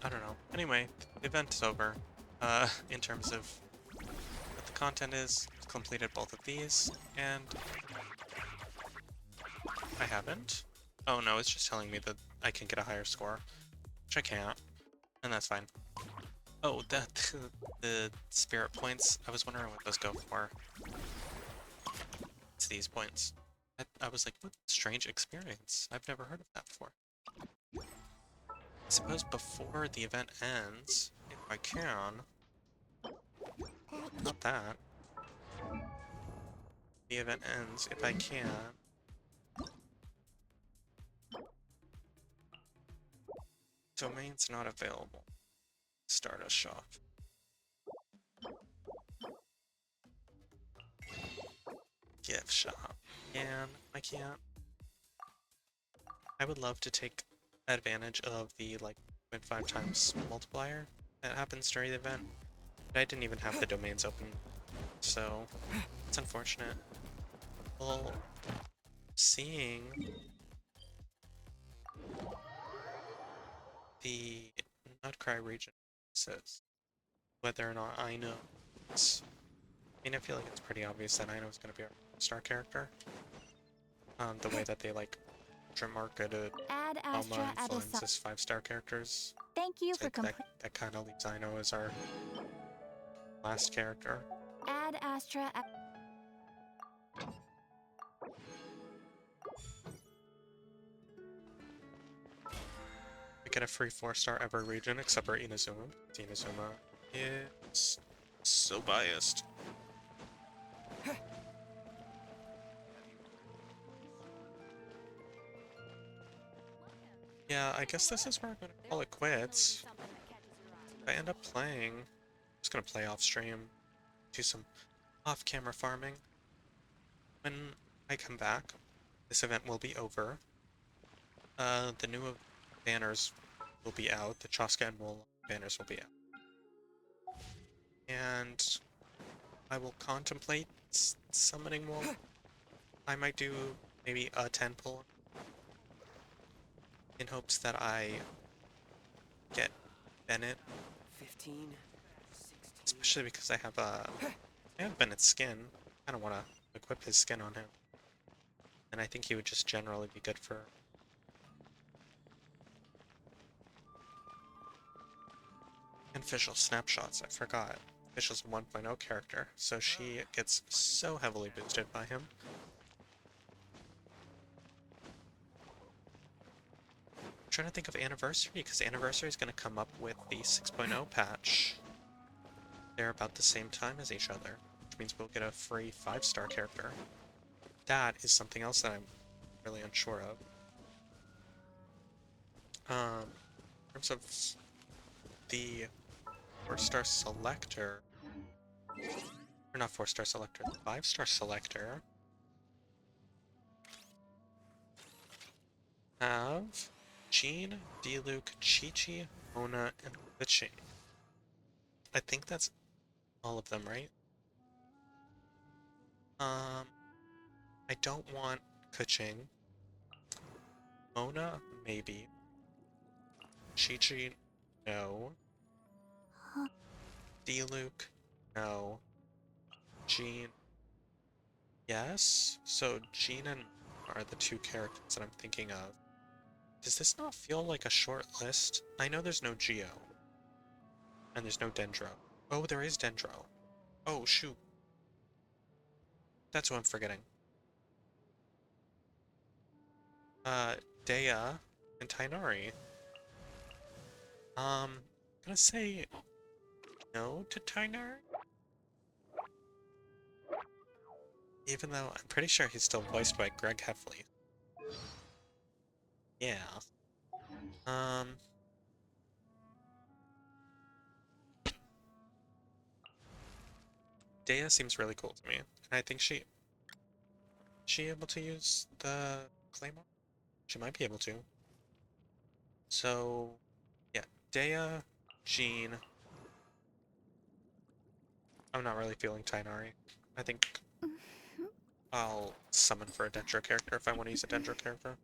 I don't know. Anyway, the event is over. In terms of what the content is, I've completed both of these, and I haven't. Oh no, it's just telling me that I can get a higher score, which I can't, and that's fine. Oh, the spirit points, I was wondering what those go for. It's these points. I was like, what strange experience. I've never heard of that before. I suppose before the event ends, if I can... Not that. The event ends, if I can... Domain's not available. Start a shop. Gift shop. I can't. I would love to take advantage of the like 0.5 times multiplier that happens during the event, but I didn't even have the domains open, so it's unfortunate. Well, seeing the Nutcry region says whether or not I know. I mean, I feel like it's pretty obvious that I know is going to be our star character. The way that they like marketed Add Alma Astra and Flens as 5-star characters. Thank you for Like that kind of leaves Ino as our last character. Add Astra. We get a free 4-star every region except for Inazuma. Inazuma is so biased. Yeah, I guess this is where I'm gonna call it quits. If I end up playing, I'm just gonna play off stream, do some off-camera farming. When I come back, this event will be over. The new banners will be out. The Chaska and Mol banners will be out. And I will contemplate summoning Mol. I might do maybe a 10 pull in hopes that I get Bennett. 15, 16. Especially because I have Bennett's skin. I don't want to equip his skin on him. And I think he would just generally be good for... And Official Snapshots, I forgot. Official's a 1.0 character, so she gets so heavily boosted by him. I'm trying to think of Anniversary, because Anniversary is going to come up with the 6.0 patch. They're about the same time as each other, which means we'll get a free 5-star character. That is something else that I'm really unsure of. In terms of the 4-star selector, or not 4-star selector, the 5-star selector, have Jean, Diluc, Chi-Chi, Mona, and Witching. I think that's all of them, right? I don't want Kuching. Mona, maybe. Chi-Chi, no. Diluc, no. Jean, yes. So Jean and are the 2 characters that I'm thinking of. Does this not feel like a short list? I know there's no Geo. And there's no Dendro. Oh, there is Dendro. Oh, shoot. That's what I'm forgetting. Dea and Tainari. I'm gonna say no to Tainari. Even though I'm pretty sure he's still voiced by Greg Heffley. Yeah. Dea seems really cool to me. And I think she able to use the Claymore? She might be able to. So, yeah, Dea, Jean. I'm not really feeling Tainari. I think I'll summon for a Dendro character if I want to use a Dendro character.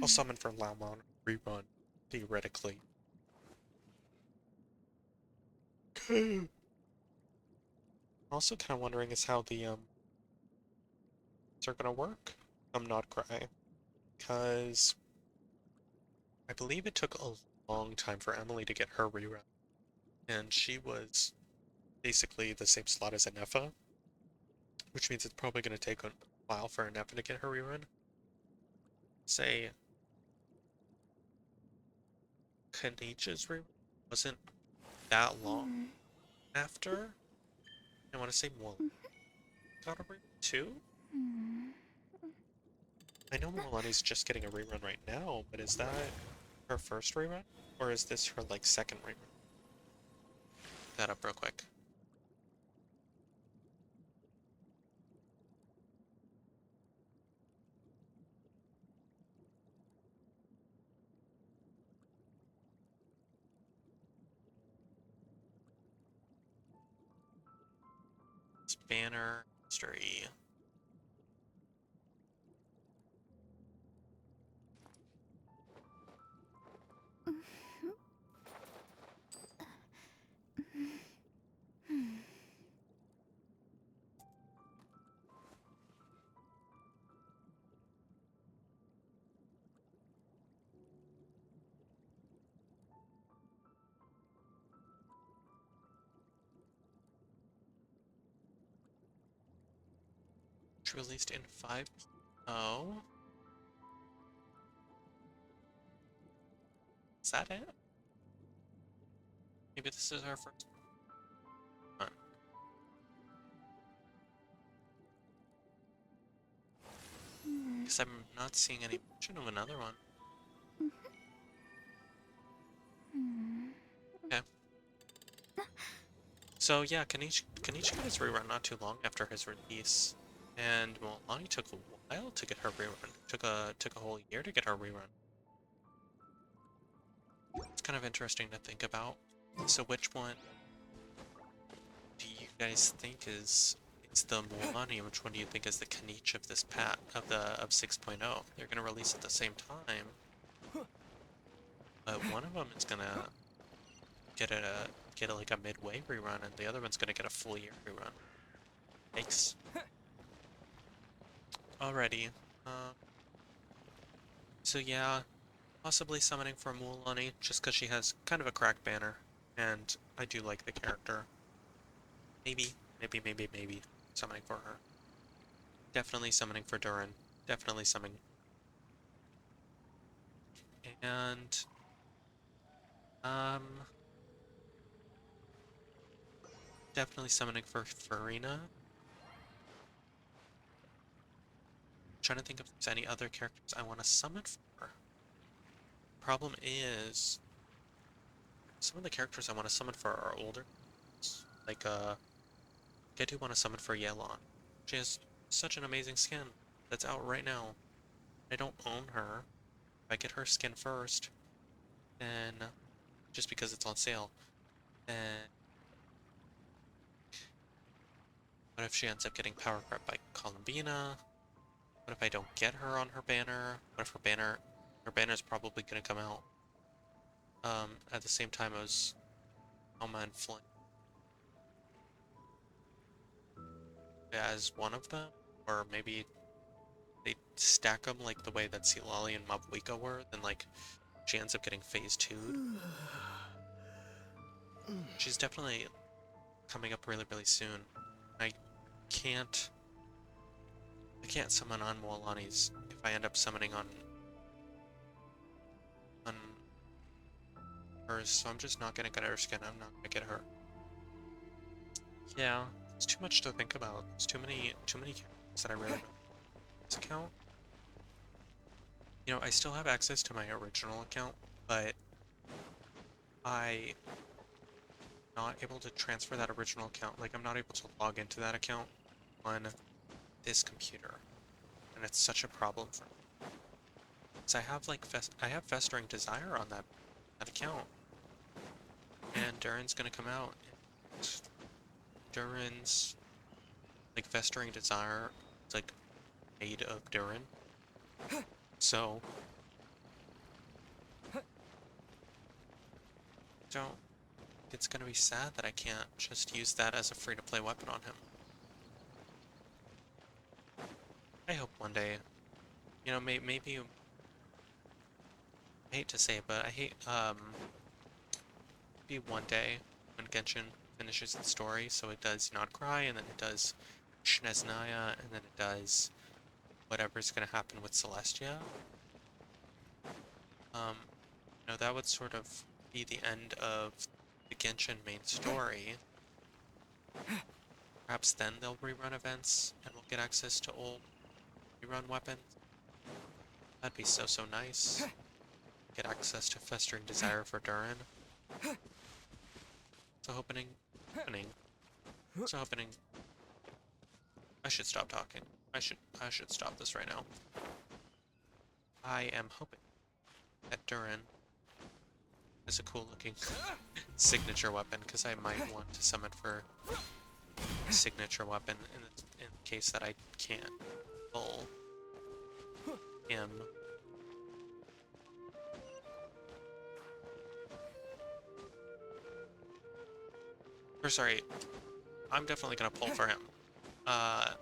I'll summon for Laomon rerun, theoretically. Also kind of wondering is how the, are gonna work. Not cry. Because I believe it took a long time for Emily to get her rerun. And she was basically the same slot as Anefa, which means it's probably going to take a while for Anefa to get her rerun. Say, Kanicha's rerun wasn't that long after. I want to say Mulan got a rerun too? I know Mulani's just getting a rerun right now, but is that her first rerun? Or is this her, like, second rerun? Look that up real quick. It's Banner History. It's released in 5.0. Is that it? Maybe this is our first one. Because I'm not seeing any mention of another one. Okay. So yeah, Kanichi got his rerun not too long after his release. And Mulani took a while to get her rerun. Took a whole year to get her rerun. It's kind of interesting to think about. So which one do you guys think is the Mulani? Which one do you think is the Kanich of this of 6.0? They're gonna release at the same time. But one of them is gonna get like a midway rerun, and the other one's gonna get a full year rerun. Thanks. Alrighty. So yeah, possibly summoning for Mualani, just because she has kind of a cracked banner, and I do like the character. Maybe summoning for her. Definitely summoning for Durin. Definitely summoning. And, definitely summoning for Farina. Trying to think if there's any other characters I want to summon for. Problem is, some of the characters I want to summon for are older. Like, I do want to summon for Yelan. She has such an amazing skin that's out right now. I don't own her. If I get her skin first, then just because it's on sale, then what if she ends up getting power crept by Columbina? What if I don't get her on her banner? What if her banner's probably gonna come out at the same time as Alma and Flame as one of them, or maybe they stack them like the way that Silali and Mabuika were, then like she ends up getting phase 2'd. She's definitely coming up really soon. I can't I can't summon on Mualani's if I end up summoning on hers, so I'm just not gonna get her skin. I'm not gonna get her. Yeah, it's too much to think about. There's too many characters that I really don't like this account. You know, I still have access to my original account, but I'm not able to transfer that original account. Like, I'm not able to log into that account on this computer, and it's such a problem for me. Because I have like I have Festering Desire on that account, and Durin's gonna come out. And Durin's like Festering Desire, it's like made of Durin, so don't. It's gonna be sad that I can't just use that as a free-to-play weapon on him. I hope one day, you know, maybe. I hate to say it, but I hate maybe one day when Genshin finishes its story, so it does Not Cry, and then it does Shneznaya, and then it does whatever's gonna happen with Celestia. You know, that would sort of be the end of the Genshin main story. Perhaps then they'll rerun events, and we'll get access to old rerun weapons. That'd be so nice. Get access to Festering Desire for Durin. So hoping. I should stop talking. I should stop this right now. I am hoping that Durin is a cool looking signature weapon, because I might want to summon for a signature weapon in the case that I can't pull him. Or sorry, I'm definitely gonna pull for him. I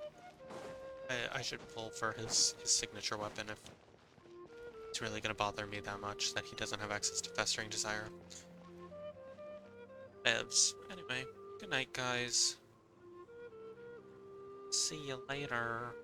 should pull for his signature weapon if it's really gonna bother me that much that he doesn't have access to Festering Desire. Bevs. Anyway, good night, guys. See you later.